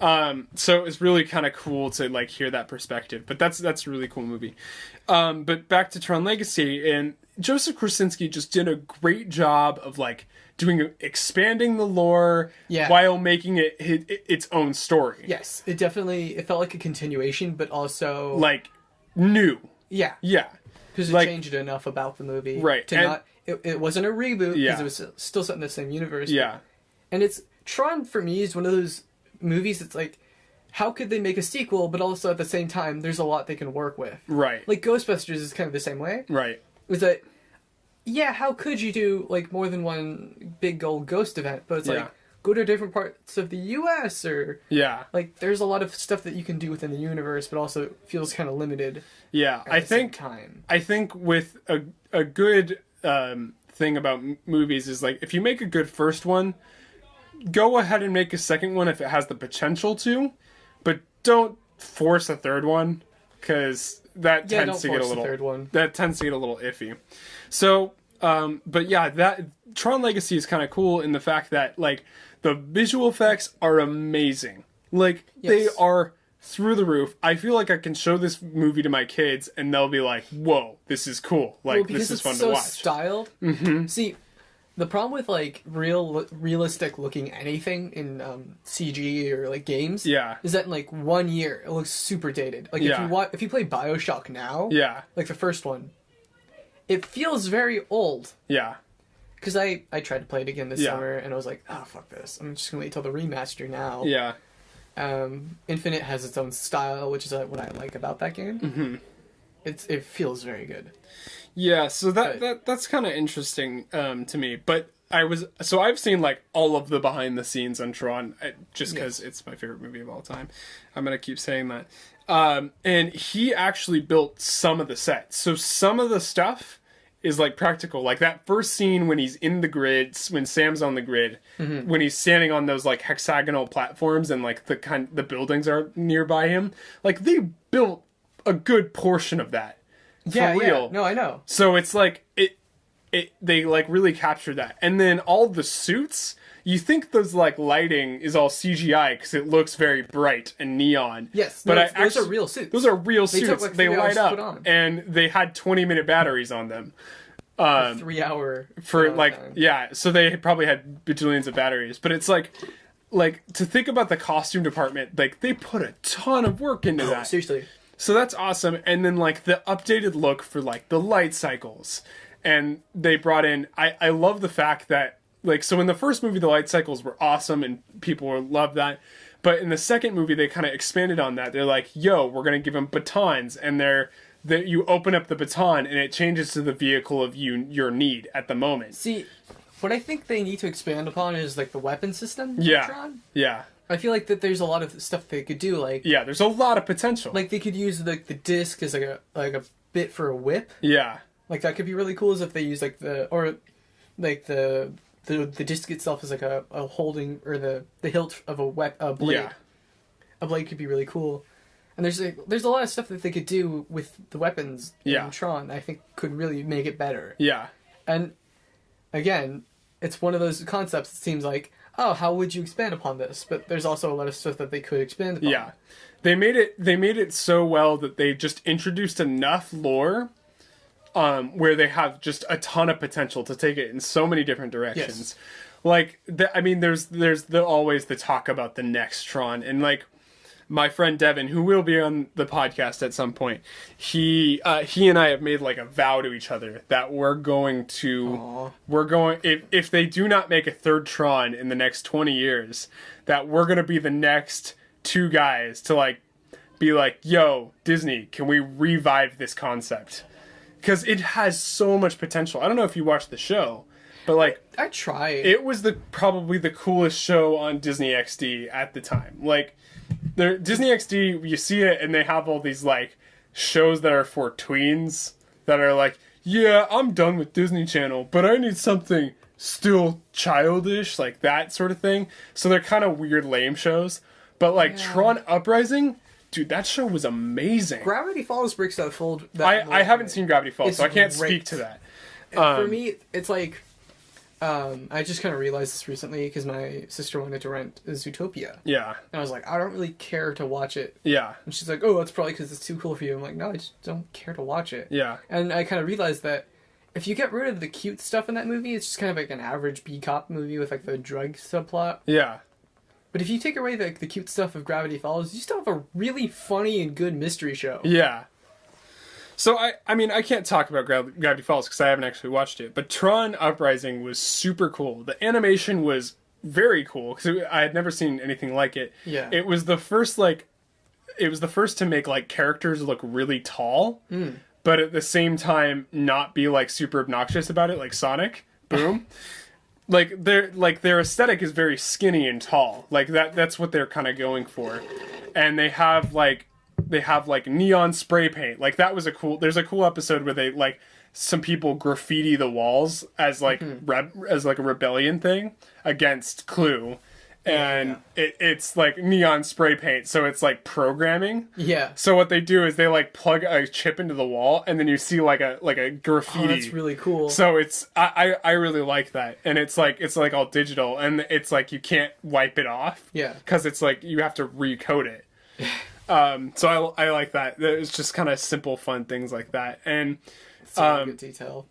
So it's really kind of cool to like hear that perspective, but that's a really cool movie. But back to Tron Legacy, and Joseph Krasinski just did a great job of like expanding the lore while making it its own story. Yes, it felt like a continuation, but also like new. Yeah. Because it like, changed enough about the movie, right? It wasn't a reboot because it was still set in the same universe. Yeah, and Tron for me is one of those movies. It's like, how could they make a sequel, but also at the same time, there's a lot they can work with. Right. Like Ghostbusters is kind of the same way. Right. Is that, how could you do like more than one big old ghost event? But it's like, go to different parts of the U.S. or like there's a lot of stuff that you can do within the universe, but also feels kind of limited. Yeah, I think with a good thing about movies is like if you make a good first one, go ahead and make a second one if it has the potential to, but don't force a third one because that tends to get a little iffy. So, but yeah, that Tron Legacy is kind of cool in the fact that like the visual effects are amazing. Like they are through the roof. I feel like I can show this movie to my kids and they'll be like, "Whoa, this is cool! Like this is fun to watch." Styled. Mm-hmm. See, the problem with like realistic looking anything in CG or like games, is that in like 1 year it looks super dated. Like if you play BioShock now, like the first one, it feels very old. Yeah. Because I tried to play it again this summer and I was like, oh fuck this! I'm just gonna wait till the remaster now. Yeah. Infinite has its own style, which is what I like about that game. Mm-hmm. It feels very good. Yeah, so that's kind of interesting to me. But I've seen like all of the behind the scenes on Tron just because it's my favorite movie of all time. I'm gonna keep saying that. And he actually built some of the sets. So some of the stuff is like practical. Like that first scene when he's in the grid, when Sam's on the grid, when he's standing on those like hexagonal platforms and like the buildings are nearby him. Like they built a good portion of that. For real. No, I know. So it's like they like really captured that. And then all the suits, you think those like lighting is all CGI because it looks very bright and neon. Yes, but those are real suits. Those are real suits. They light up, and they had 20-minute batteries on them. 3 hour for like time. So they probably had bajillions of batteries. But it's like to think about the costume department, like they put a ton of work into that. Seriously. So that's awesome. And then like the updated look for like the light cycles. And they brought in, I love the fact that like, so in the first movie, the light cycles were awesome and people loved that. But in the second movie, they kind of expanded on that. They're like, yo, we're going to give them batons. And you open up the baton and it changes to the vehicle of your need at the moment. See, what I think they need to expand upon is like the weapon system. Yeah. I feel like that there's a lot of stuff they could do. Like there's a lot of potential. Like they could use the disc as like a bit for a whip. Yeah. Like that could be really cool, is if they use like the disc itself is like a holding, or the hilt of a blade. Yeah. A blade could be really cool. And there's a lot of stuff that they could do with the weapons in Tron that I think could really make it better. Yeah. And again, it's one of those concepts that seems like, oh, how would you expand upon this? But there's also a lot of stuff that they could expand upon. Yeah. They made it so well that they just introduced enough lore where they have just a ton of potential to take it in so many different directions. Yes. Like, there's always the talk about the next Tron, and like, my friend Devin, who will be on the podcast at some point, he and I have made like a vow to each other that we're going, if they do not make a third Tron in the next 20 years, that we're going to be the next two guys to like be like, yo, Disney, can we revive this concept? Because it has so much potential. I don't know if you watched the show, but like, I tried. It was probably the coolest show on Disney XD at the time. Like, Disney XD, you see it, and they have all these like shows that are for tweens that are like, yeah, I'm done with Disney Channel, but I need something still childish, like that sort of thing. So they're kind of weird, lame shows. But like Tron Uprising, dude, that show was amazing. Gravity Falls breaks that fold. I haven't seen Gravity Falls, so I can't speak to that. For me, it's like, I just kind of realized this recently because my sister wanted to rent Zootopia. Yeah. And I was like, I don't really care to watch it. Yeah. And she's like, oh, that's probably because it's too cool for you. I'm like, no, I just don't care to watch it. Yeah. And I kind of realized that if you get rid of the cute stuff in that movie, it's just kind of like an average B-cop movie with like the drug subplot. Yeah. But if you take away the cute stuff of Gravity Falls, you still have a really funny and good mystery show. Yeah. So, I mean, I can't talk about Gravity Falls because I haven't actually watched it, but Tron Uprising was super cool. The animation was very cool because I had never seen anything like it. Yeah. It was the first, to make, like, characters look really tall, but at the same time not be, like, super obnoxious about it, like Sonic. Boom. Their aesthetic is very skinny and tall. Like, that's what they're kind of going for. And they have neon spray paint. Like, that was there's a cool episode where they like some people graffiti the walls as like as like a rebellion thing against Clue. And it's like neon spray paint, so it's like programming. Yeah. So what they do is they like plug a chip into the wall, and then you see like a graffiti. Oh, that's really cool. So it's I really like that, and it's like all digital, and it's like you can't wipe it off. Yeah. Because it's like you have to recode it. So I like that. It's just kind of simple, fun things like that, and it's a good detail.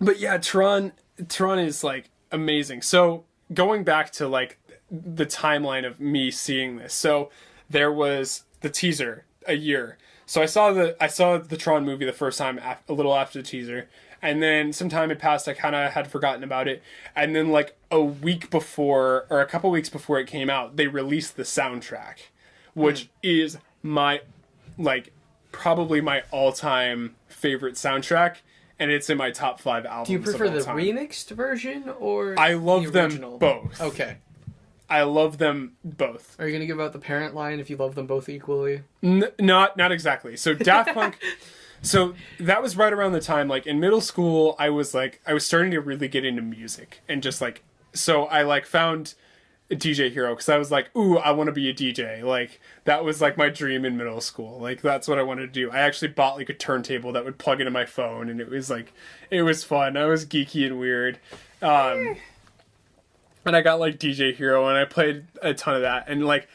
But yeah, Tron is like amazing. So going back to like the timeline of me seeing this. So there was the teaser a year. So I saw the Tron movie the first time a little after the teaser, and then some time had passed. I kind of had forgotten about it, and then like a week before or a couple weeks before it came out, they released the soundtrack, which is my probably my all-time favorite soundtrack. And it's in my top 5 albums. Do you prefer the time. remixed version or I love the original? them both. Okay. I love them both. Are you gonna give out the parent line if you love them both equally? Not exactly. So Daft Punk. So that was right around the time, like in middle school, I was starting to really get into music, and just like, so I like found a DJ Hero because I was like, ooh, I want to be a DJ. Like, that was like my dream in middle school. Like, that's what I wanted to do. I actually bought like a turntable that would plug into my phone, and it was fun. I was geeky and weird. And I got like DJ Hero, and I played a ton of that, and like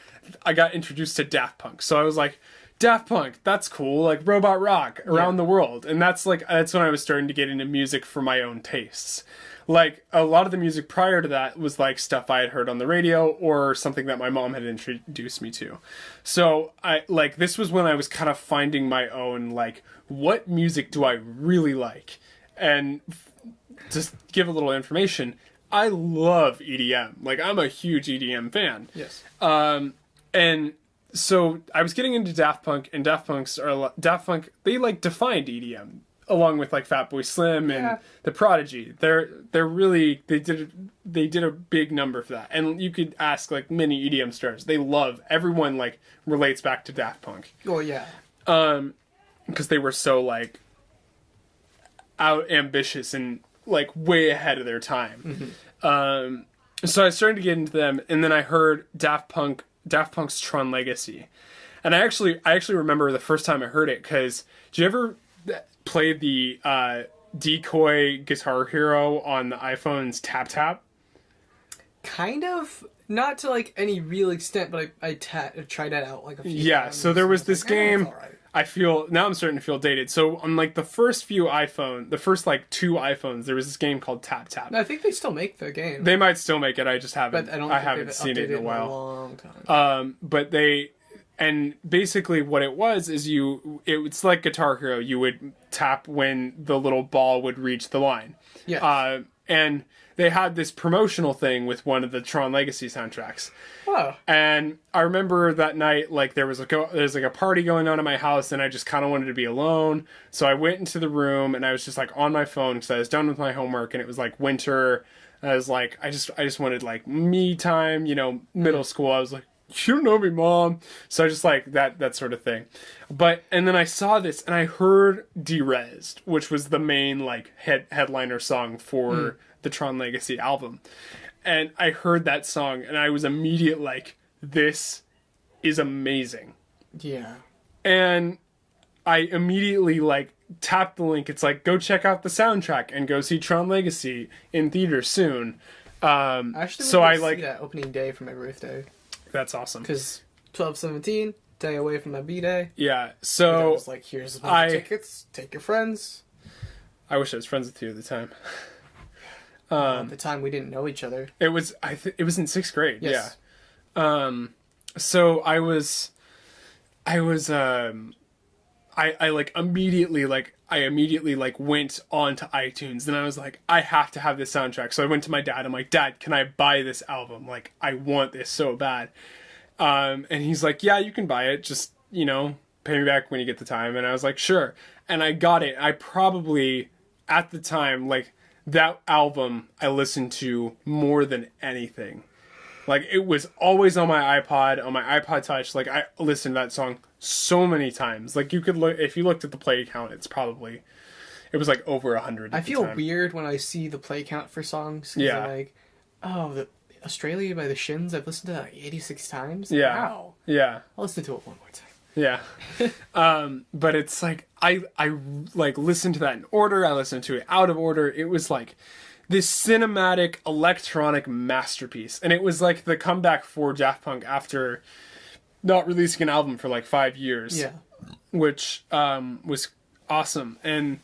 I got introduced to Daft Punk. So I was like, Daft Punk, that's cool, like robot rock around the world. And that's when I was starting to get into music for my own tastes. Like, a lot of the music prior to that was like stuff I had heard on the radio or something that my mom had introduced me to. So this was when I was kind of finding my own, like, what music do I really like? And just give a little information, I love EDM. Like, I'm a huge EDM fan. Yes. And so I was getting into Daft Punk, and Daft Punk, they like defined EDM along with like Fatboy Slim and The Prodigy. They're really, they did a big number for that. And you could ask like many EDM stars. Everyone like relates back to Daft Punk. Oh yeah. Because they were so like out ambitious and like way ahead of their time. So I started to get into them, and then I heard Daft Punk's Tron Legacy. And I actually remember the first time I heard it, because did you ever play the Decoy Guitar Hero on the iPhone's TapTap? Kind of. Not to like any real extent, but I tried that out like a few times. So there was this game. All right. I feel now I'm starting to feel dated. So on like the first like 2 iPhones, there was this game called TapTap. No, I think they still make the game. They might still make it. I just haven't. But I haven't seen it in a while. Long time. But and basically what it was is it's like Guitar Hero. You would tap when the little ball would reach the line. Yeah. And they had this promotional thing with one of the Tron Legacy soundtracks. Oh. And I remember that night, like there's like a party going on at my house, and I just kind of wanted to be alone. So I went into the room, and I was just like on my phone because I was done with my homework, and it was like winter. And I was like, I just wanted like me time, middle school. I was like, you don't know me, Mom. So I just like that sort of thing. And then I saw this, and I heard Derezed, which was the main like headliner song for the Tron Legacy album. And I heard that song, and I was immediate like, this is amazing. Yeah. And I immediately like tapped the link. It's like, go check out the soundtrack and go see Tron Legacy in theaters soon. Actually, so I see that opening day for my birthday. That's awesome. Because 12/17, day away from my B-day. Yeah, so... I was like, here's a bunch of tickets, take your friends. I wish I was friends with you at the time. At the time, we didn't know each other. It was it was in 6th grade, yes. Yeah. So I immediately went onto iTunes, and I was like, I have to have this soundtrack. So I went to my dad. I'm like, Dad, can I buy this album? Like, I want this so bad. And he's like, yeah, you can buy it. Just, pay me back when you get the time. And I was like, sure. And I got it. I probably, at the time, like, that album I listened to more than anything. Like, it was always on my iPod Touch. Like, I listened to that song so many times. Like, you could look, if you looked at the play count, it was like over 100. I feel weird when I see the play count for songs. Yeah. I'm like, the Australia by the Shins, I've listened to that like 86 times. Yeah. Wow. Yeah. I'll listen to it one more time. Yeah. But it's like, I like listened to that in order. I listened to it out of order. It was like this cinematic electronic masterpiece. And it was like the comeback for Daft Punk after not releasing an album for like 5 years. Yeah. Which was awesome. And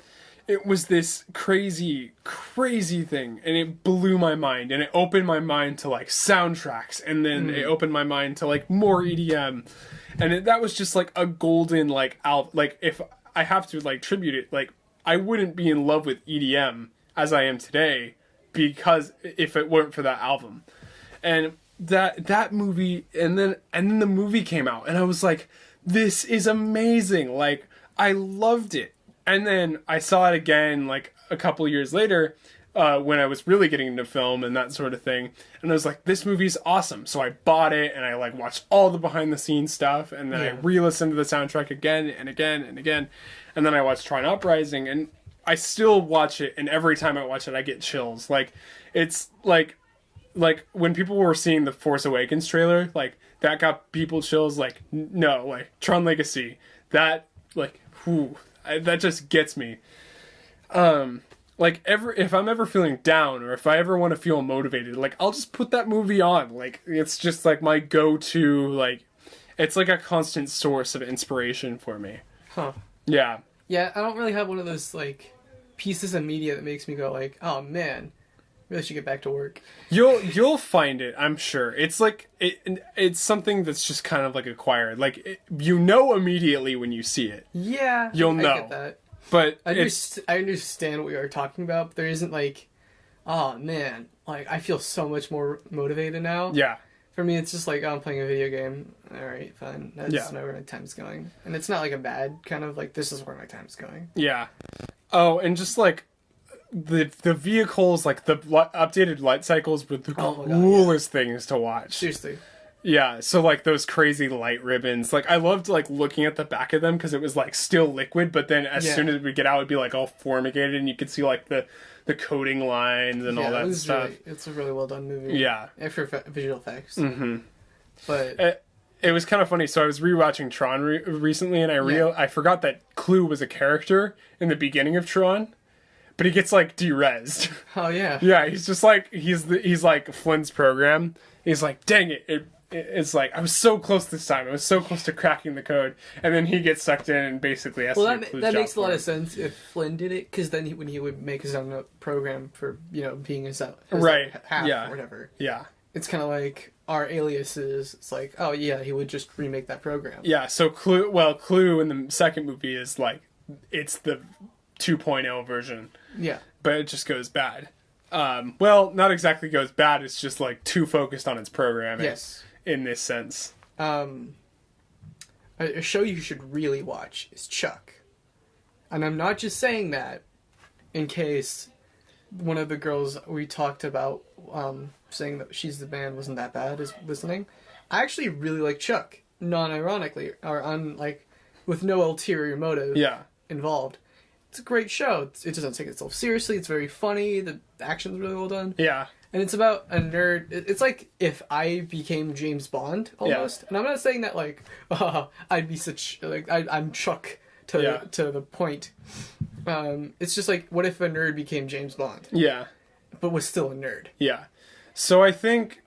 it was this crazy, crazy thing. And it blew my mind. And it opened my mind to like soundtracks. And then it opened my mind to like more EDM. And that was just like a golden like album. Like, if I have to like tribute it, like, I wouldn't be in love with EDM as I am today because if it weren't for that album. And that movie, and then the movie came out, and I was like, this is amazing. Like, I loved it. And then I saw it again like a couple years later when I was really getting into film and that sort of thing. And I was like, this movie's awesome. So I bought it, and I like watched all the behind the scenes stuff, and then I re-listened to the soundtrack again and again and again. And then I watched Tron Uprising, and I still watch it, and every time I watch it I get chills. Like, it's like when people were seeing the Force Awakens trailer, like, that got people chills. Like, no, like, Tron Legacy, that, like, that just gets me. Like, if I'm ever feeling down, or if I ever want to feel motivated, like, I'll just put that movie on. Like, it's just like my go-to, like, it's like a constant source of inspiration for me. Huh. Yeah. Yeah, I don't really have one of those like pieces of media that makes me go like, oh man, really should get back to work. You'll find it, I'm sure. It's like it's something that's just kind of like acquired. Like, immediately when you see it. Yeah, you'll know. I get that. But I understand what we are talking about, but there isn't like, oh man, like, I feel so much more motivated now. Yeah. For me, it's just like, oh, I'm playing a video game. All right, fine. That's where my time's going. And it's not like a bad kind of like, this is where my time's going. Yeah. Oh, and just like the vehicles, like the updated light cycles were the coolest things to watch. Seriously. Yeah, so like those crazy light ribbons. Like I loved like looking at the back of them because it was like still liquid, but then as soon as we get out, it'd be like all formigated, and you could see like the coating lines and all that stuff. It's a really well done movie. Yeah, for visual effects. Mm-hmm. But it was kind of funny. So I was rewatching Tron recently, and I forgot that Clue was a character in the beginning of Tron, but he gets like derezzed. Oh yeah. Yeah, he's just like he's like Flynn's program. He's like, dang it. It's like I was so close this time. I was so close to cracking the code, and then he gets sucked in and basically has to do Clue's that job makes a lot for of sense if Flynn did it, because then when he would make his own program for being his half or whatever. Yeah. It's kind of like our aliases. It's like, oh yeah, he would just remake that program. Yeah. So Clue in the second movie is like it's the 2.0 version. Yeah. But it just goes bad. Well, not exactly goes bad. It's just like too focused on its programming. Yes. In this sense. A show you should really watch is Chuck. And I'm not just saying that in case one of the girls we talked about saying that She's the Band wasn't that bad is listening. I actually really like Chuck, non-ironically, or with no ulterior motive involved. It's a great show. It doesn't take itself seriously. It's very funny. The action's really well done. Yeah. And it's about a nerd. It's like if I became James Bond, almost. Yeah. And I'm not saying that, like, I'd be such... Like, I'm Chuck to the point. It's just like, what if a nerd became James Bond? Yeah. But was still a nerd? Yeah. So I think...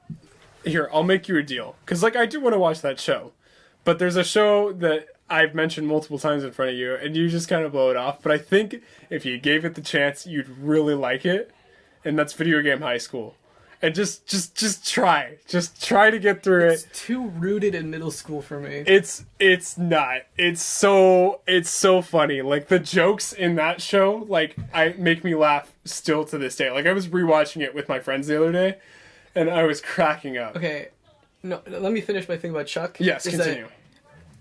Here, I'll make you a deal. Because, like, I do want to watch that show. But there's a show that I've mentioned multiple times in front of you, and you just kind of blow it off. But I think if you gave it the chance, you'd really like it. And that's Video Game High School. And just try. Just try to get through it. It's too rooted in middle school for me. It's not. It's so funny. Like the jokes in that show, like make me laugh still to this day. Like I was rewatching it with my friends the other day, and I was cracking up. Okay. No, let me finish my thing about Chuck. Yes, continue.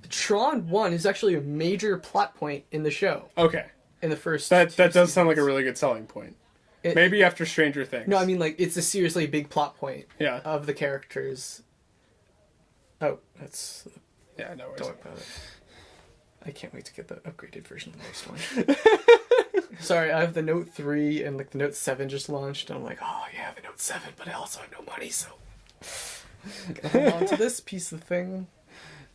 Tron 1 is actually a major plot point in the show. Okay. In the first That does sound like a really good selling point. Maybe after Stranger Things. No, I mean, like, it's a seriously big plot point of the characters. Oh, that's... Yeah, no worries. Don't worry about it. I can't wait to get the upgraded version of the next one. Sorry, I have the Note 3 and, like, the Note 7 just launched. And I'm like, oh, yeah, the Note 7, but I also have no money, so... Hold on to this piece of thing.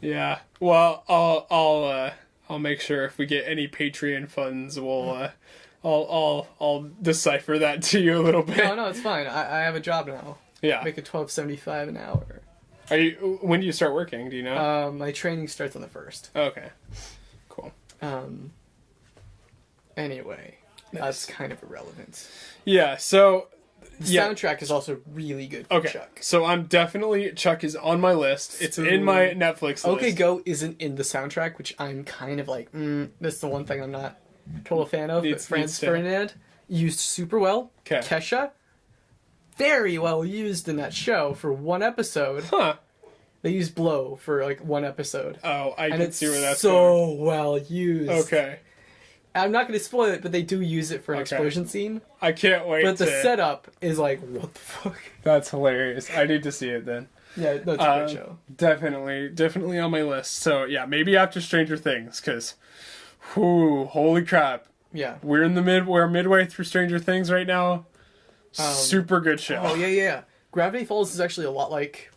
Yeah. Well, I'll make sure if we get any Patreon funds, we'll... I'll decipher that to you a little bit. No, it's fine. I have a job now. Yeah. Make it $12.75 an hour. When do you start working? Do you know? My training starts on the 1st. Okay. Cool. Anyway, that's kind of irrelevant. Yeah. So. The soundtrack is also really good for Chuck. So Chuck is on my list. It's in my Netflix list. OK Go isn't in the soundtrack, which I'm kind of like, that's the one thing I'm not total fan of. But Franz Ferdinand used super well. Okay. Kesha, very well used in that show for one episode. Huh. They used Blow for like one episode. Oh, I can see where that's going. So well used. Okay. I'm not going to spoil it, but they do use it for an explosion scene. I can't wait. But the setup is like, what the fuck? That's hilarious. I need to see it then. Yeah, that's a great show. Definitely on my list. So yeah, maybe after Stranger Things, because, holy crap. Yeah. We're midway through Stranger Things right now. Super good show. Oh yeah. Gravity Falls is actually a lot like.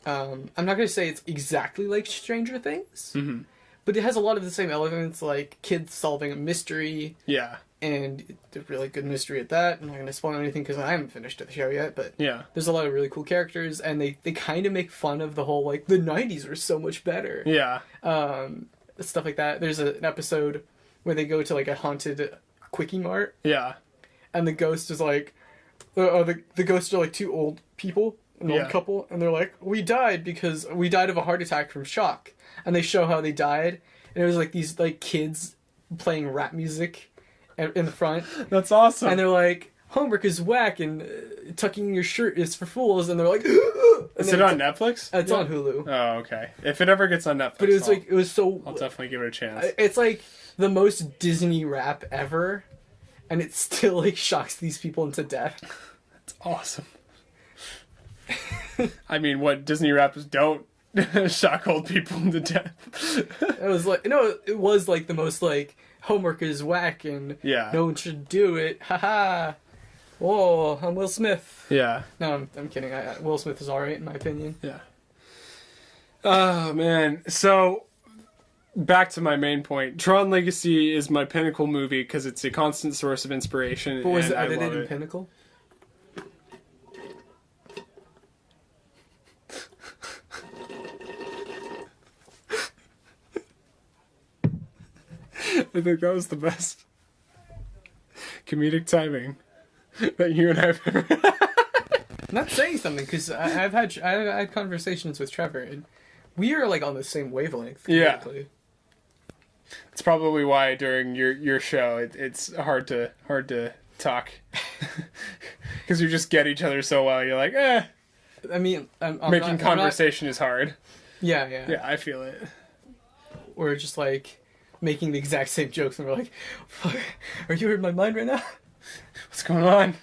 I'm not going to say it's exactly like Stranger Things. Mm-hmm. But it has a lot of the same elements, like kids solving a mystery. Yeah. And it's a really good mystery at that. I'm not going to spoil anything because I haven't finished the show yet, but there's a lot of really cool characters, and they kind of make fun of the whole, like, the 90s were so much better. Yeah. Stuff like that. There's an episode where they go to, like, a haunted Quickie Mart. Yeah. And the ghost is like, the ghosts are, like, two old people, an old couple, and they're like, we died of a heart attack from shock. And they show how they died, and it was like these like kids playing rap music in the front. That's awesome. And they're like, homework is whack, and tucking your shirt is for fools. And they're like, is it on Netflix? It's on Hulu. Oh, okay. If it ever gets on Netflix, but it was so. I'll definitely give it a chance. It's like the most Disney rap ever, and it still like shocks these people into death. That's awesome. I mean, what Disney rappers don't shock old people into death. It was like, no, it was like the most like, homework is whack and Yeah. no one should do it. Haha. Whoa, I'm Will Smith. Yeah. No, I'm kidding. Will Smith is alright in my opinion. Yeah. Oh, man. So, back to my main point. Tron Legacy is my pinnacle movie because it's a constant source of inspiration. But was and it I edited love in it. Pinnacle? I think that was the best comedic timing that you and I have ever had. I'm not saying something because I've had conversations with Trevor and we are like on the same wavelength. Yeah. Basically. It's probably why during your show it's hard to talk because you just get each other so well. You're like, I mean, making conversation is hard. Yeah. Yeah, I feel it. We're just like making the exact same jokes and we're like, fuck, are you in my mind right now? What's going on?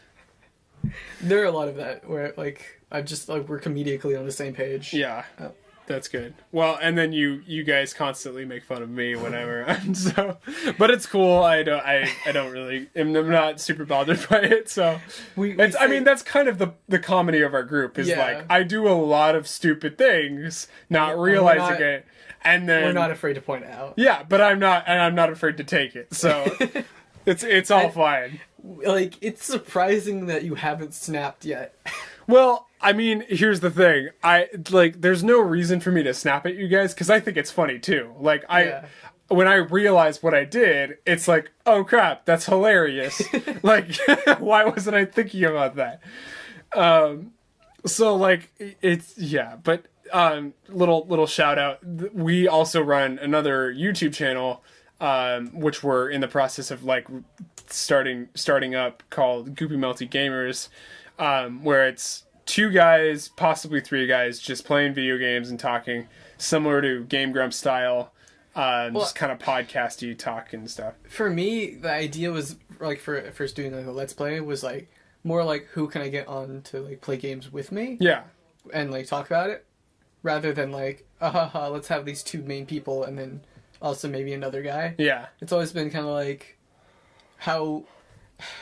There are a lot of that where like I'm just like we're comedically on the same page. Yeah. Oh. That's good. Well, and then you guys constantly make fun of me whenever I'm so, but it's cool. I don't really. I'm not super bothered by it. So I mean, that's kind of the comedy of our group is like I do a lot of stupid things, not realizing it, and then we're not afraid to point it out. Yeah, but I'm not afraid to take it. So it's all fine. Like it's surprising that you haven't snapped yet. Well, I mean, here's the thing. There's no reason for me to snap at you guys because I think it's funny too. Like when I realized what I did, it's like, oh crap, that's hilarious. Like, why wasn't I thinking about that? So like, it's but little shout out. We also run another YouTube channel, which we're in the process of like starting up called Goopy Melty Gamers. Where it's 2 guys, possibly 3 guys, just playing video games and talking, similar to Game Grump style, just kind of podcasty talk and stuff. For me, the idea was like for first doing like a Let's Play was like more like who can I get on to like play games with me? Yeah, and like talk about it, rather than like let's have these 2 main people and then also maybe another guy. Yeah, it's always been kind of like how.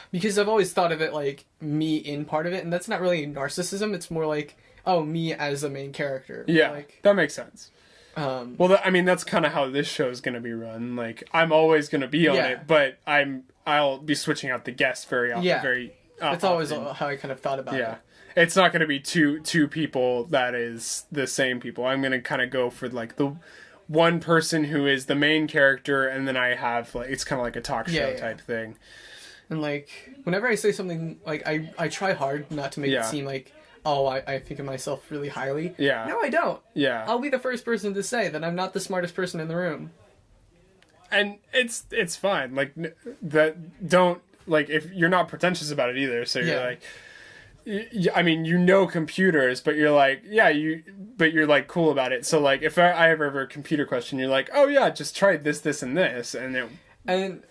Because I've always thought of it like me in part of it, and that's not really narcissism. It's more like, me as a main character. Yeah, like, that makes sense. Well, I mean, that's kind of how this show is going to be run. Like, I'm always going to be on it, but I'll be switching out the guests very often. Yeah, that's always how I kind of thought about it. Yeah, it's not going to be two people that is the same people. I'm going to kind of go for like the one person who is the main character, and then I have like it's kind of like a talk show type thing. And, like, whenever I say something, like, I try hard not to make it seem like, I think of myself really highly. Yeah. No, I don't. Yeah. I'll be the first person to say that I'm not the smartest person in the room. And it's fine. Like, if you're not pretentious about it either, so you're like, I mean, computers, but you're like, but you're like cool about it. So, like, if I ever a computer question, you're like, oh yeah, just try this, and this, and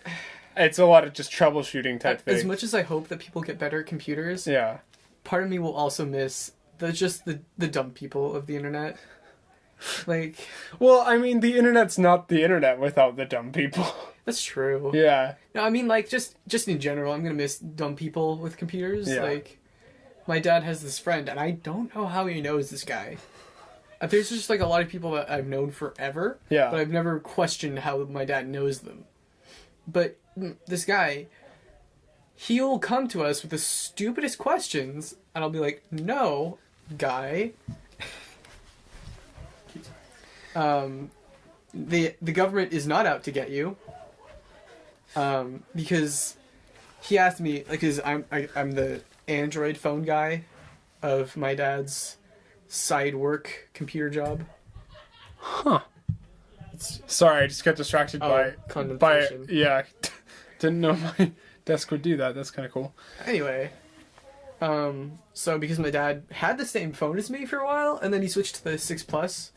it's a lot of just troubleshooting type thing. As much as I hope that people get better at computers, part of me will also miss the dumb people of the internet. Like, well, I mean, the internet's not the internet without the dumb people. That's true. Yeah. No, I mean, like, just in general, I'm gonna miss dumb people with computers. Yeah. Like, my dad has this friend, and I don't know how he knows this guy. There's just, like, a lot of people that I've known forever, but I've never questioned how my dad knows them. But this guy, he'll come to us with the stupidest questions, and I'll be like, no, guy. The government is not out to get you. Because he asked me, like, cause I'm the Android phone guy of my dad's side work computer job. Huh. Sorry, I just got distracted by didn't know my desk would do that. That's kind of cool. Anyway, so because my dad had the same phone as me for a while, and then he switched to the 6 Plus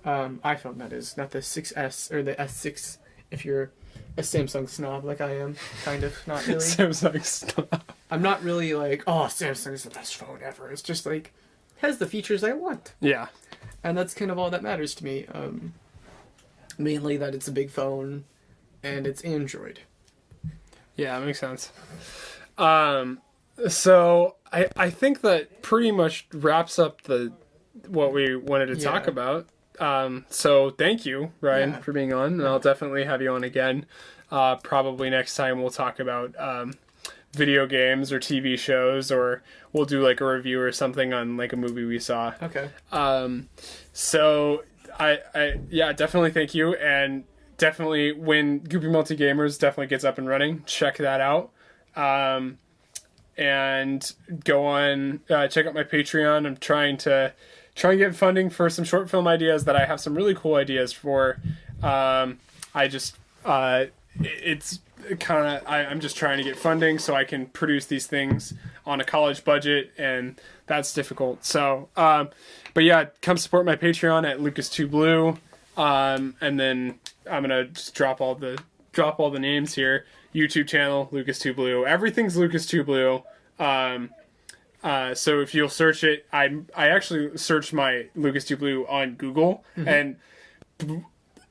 iPhone, that is, not the 6S or the S6 if you're a Samsung snob like I am, kind of, not really. Samsung snob. I'm not really like, Samsung is the best phone ever. It's just like, has the features I want. Yeah. And that's kind of all that matters to me. Mainly that it's a big phone and it's Android. Yeah, that makes sense. So I think that pretty much wraps up what we wanted to talk about. So thank you, Ryan, for being on, and I'll definitely have you on again. Probably next time we'll talk about video games or TV shows, or we'll do like a review or something on like a movie we saw. Okay. So I definitely thank you, and definitely when Goopy Multi Gamers definitely gets up and running, check that out. And go on, check out my Patreon. I'm trying to get funding for some short film ideas that I have some really cool ideas for. It's kind of, I'm just trying to get funding so I can produce these things on a college budget, and that's difficult. So, but yeah, come support my Patreon at Lucas2Blue. And then I'm going to just drop all the names here. YouTube channel, Lucas2Blue. Everything's Lucas2Blue. So if you'll search it, I actually searched my Lucas2Blue on Google, and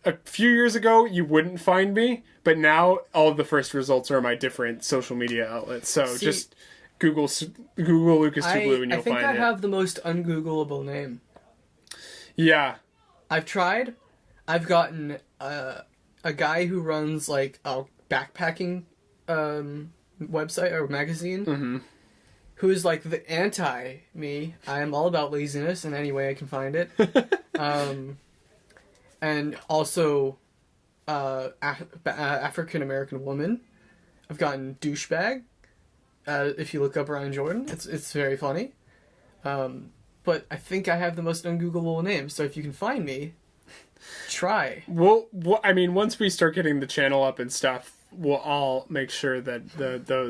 a few years ago you wouldn't find me, but now all of the first results are my different social media outlets. So just Google Lucas2Blue and you'll find it. I think I have the most ungoogleable name. Yeah. I've tried. I've gotten a guy who runs like a backpacking website or magazine, who's like the anti me. I am all about laziness in any way I can find it. And also African American woman. I've gotten douchebag. If you look up Ryan Jordan, it's very funny. But I think I have the most ungoogleable name. So if you can find me, try. Well, I mean, once we start getting the channel up and stuff, we'll all make sure that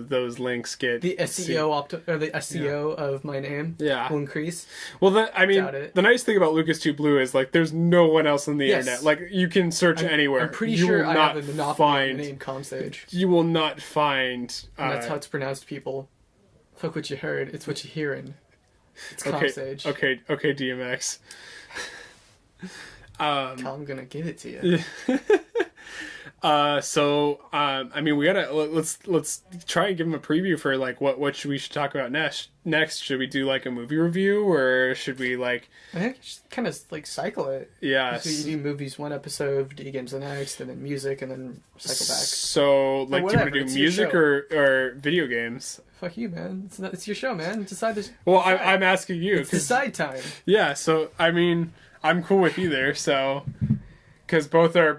those links get the SEO of my name will increase. Well, the nice thing about Lucas2Blue is like there's no one else on the internet. Like you can search anywhere. I'm pretty sure I have a monopoly on the name ComStage. You will not find. And that's how it's pronounced, people. Fuck what you heard. It's what you're hearing. It's ComStage. Okay, DMX. I'm gonna give it to you. I mean, we gotta let's try and give him a preview for like what we should talk about next. Should we do like a movie review, or should we like? I think just kind of like cycle it. Yeah. So you do movies one episode, video games the next, and then music, and then cycle back. So like, do you want to do music or video games? Fuck you, man. It's your show, man. Decide this. Well, I'm asking you. It's decide time. Yeah. So I mean, I'm cool with either. So. Because both are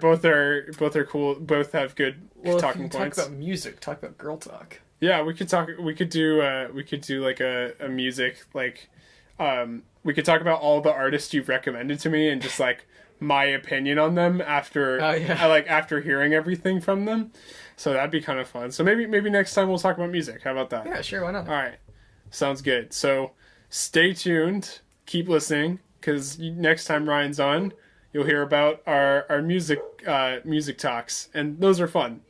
cool. Both have good talking points. Talk about music. Talk about girl talk. Yeah, we could talk. We could do like a music like. We could talk about all the artists you've recommended to me and just like my opinion on them after after hearing everything from them. So that'd be kind of fun. So maybe next time we'll talk about music. How about that? Yeah, sure. Why not? All right, sounds good. So stay tuned. Keep listening because next time Ryan's on. You'll hear about our music talks, and those are fun.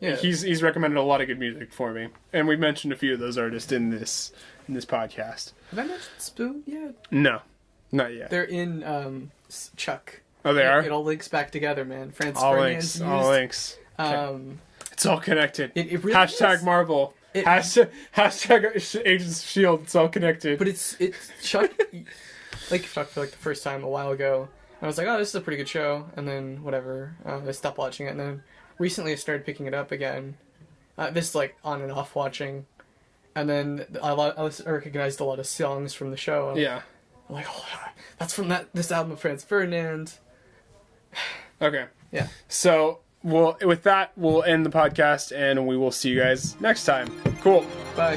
Yeah. He's recommended a lot of good music for me, and we've mentioned a few of those artists in this podcast. Have I mentioned Spoon yet? No, not yet. They're in Chuck. Oh, they are? It all links back together, man. Francis all Ferdinand's links. Okay. It's all connected. It really Hashtag is. Marvel. Hashtag Agents of S.H.I.E.L.D. It's all connected. But it's Chuck. Like Chuck for like the first time a while ago. I was like, oh, this is a pretty good show, and then whatever, I stopped watching it, and then recently I started picking it up again. This like on and off watching, and then I recognized a lot of songs from the show. Yeah, I'm like, oh, that's from this album of Franz Ferdinand. Okay. Yeah. So with that, we'll end the podcast, and we will see you guys next time. Cool. Bye.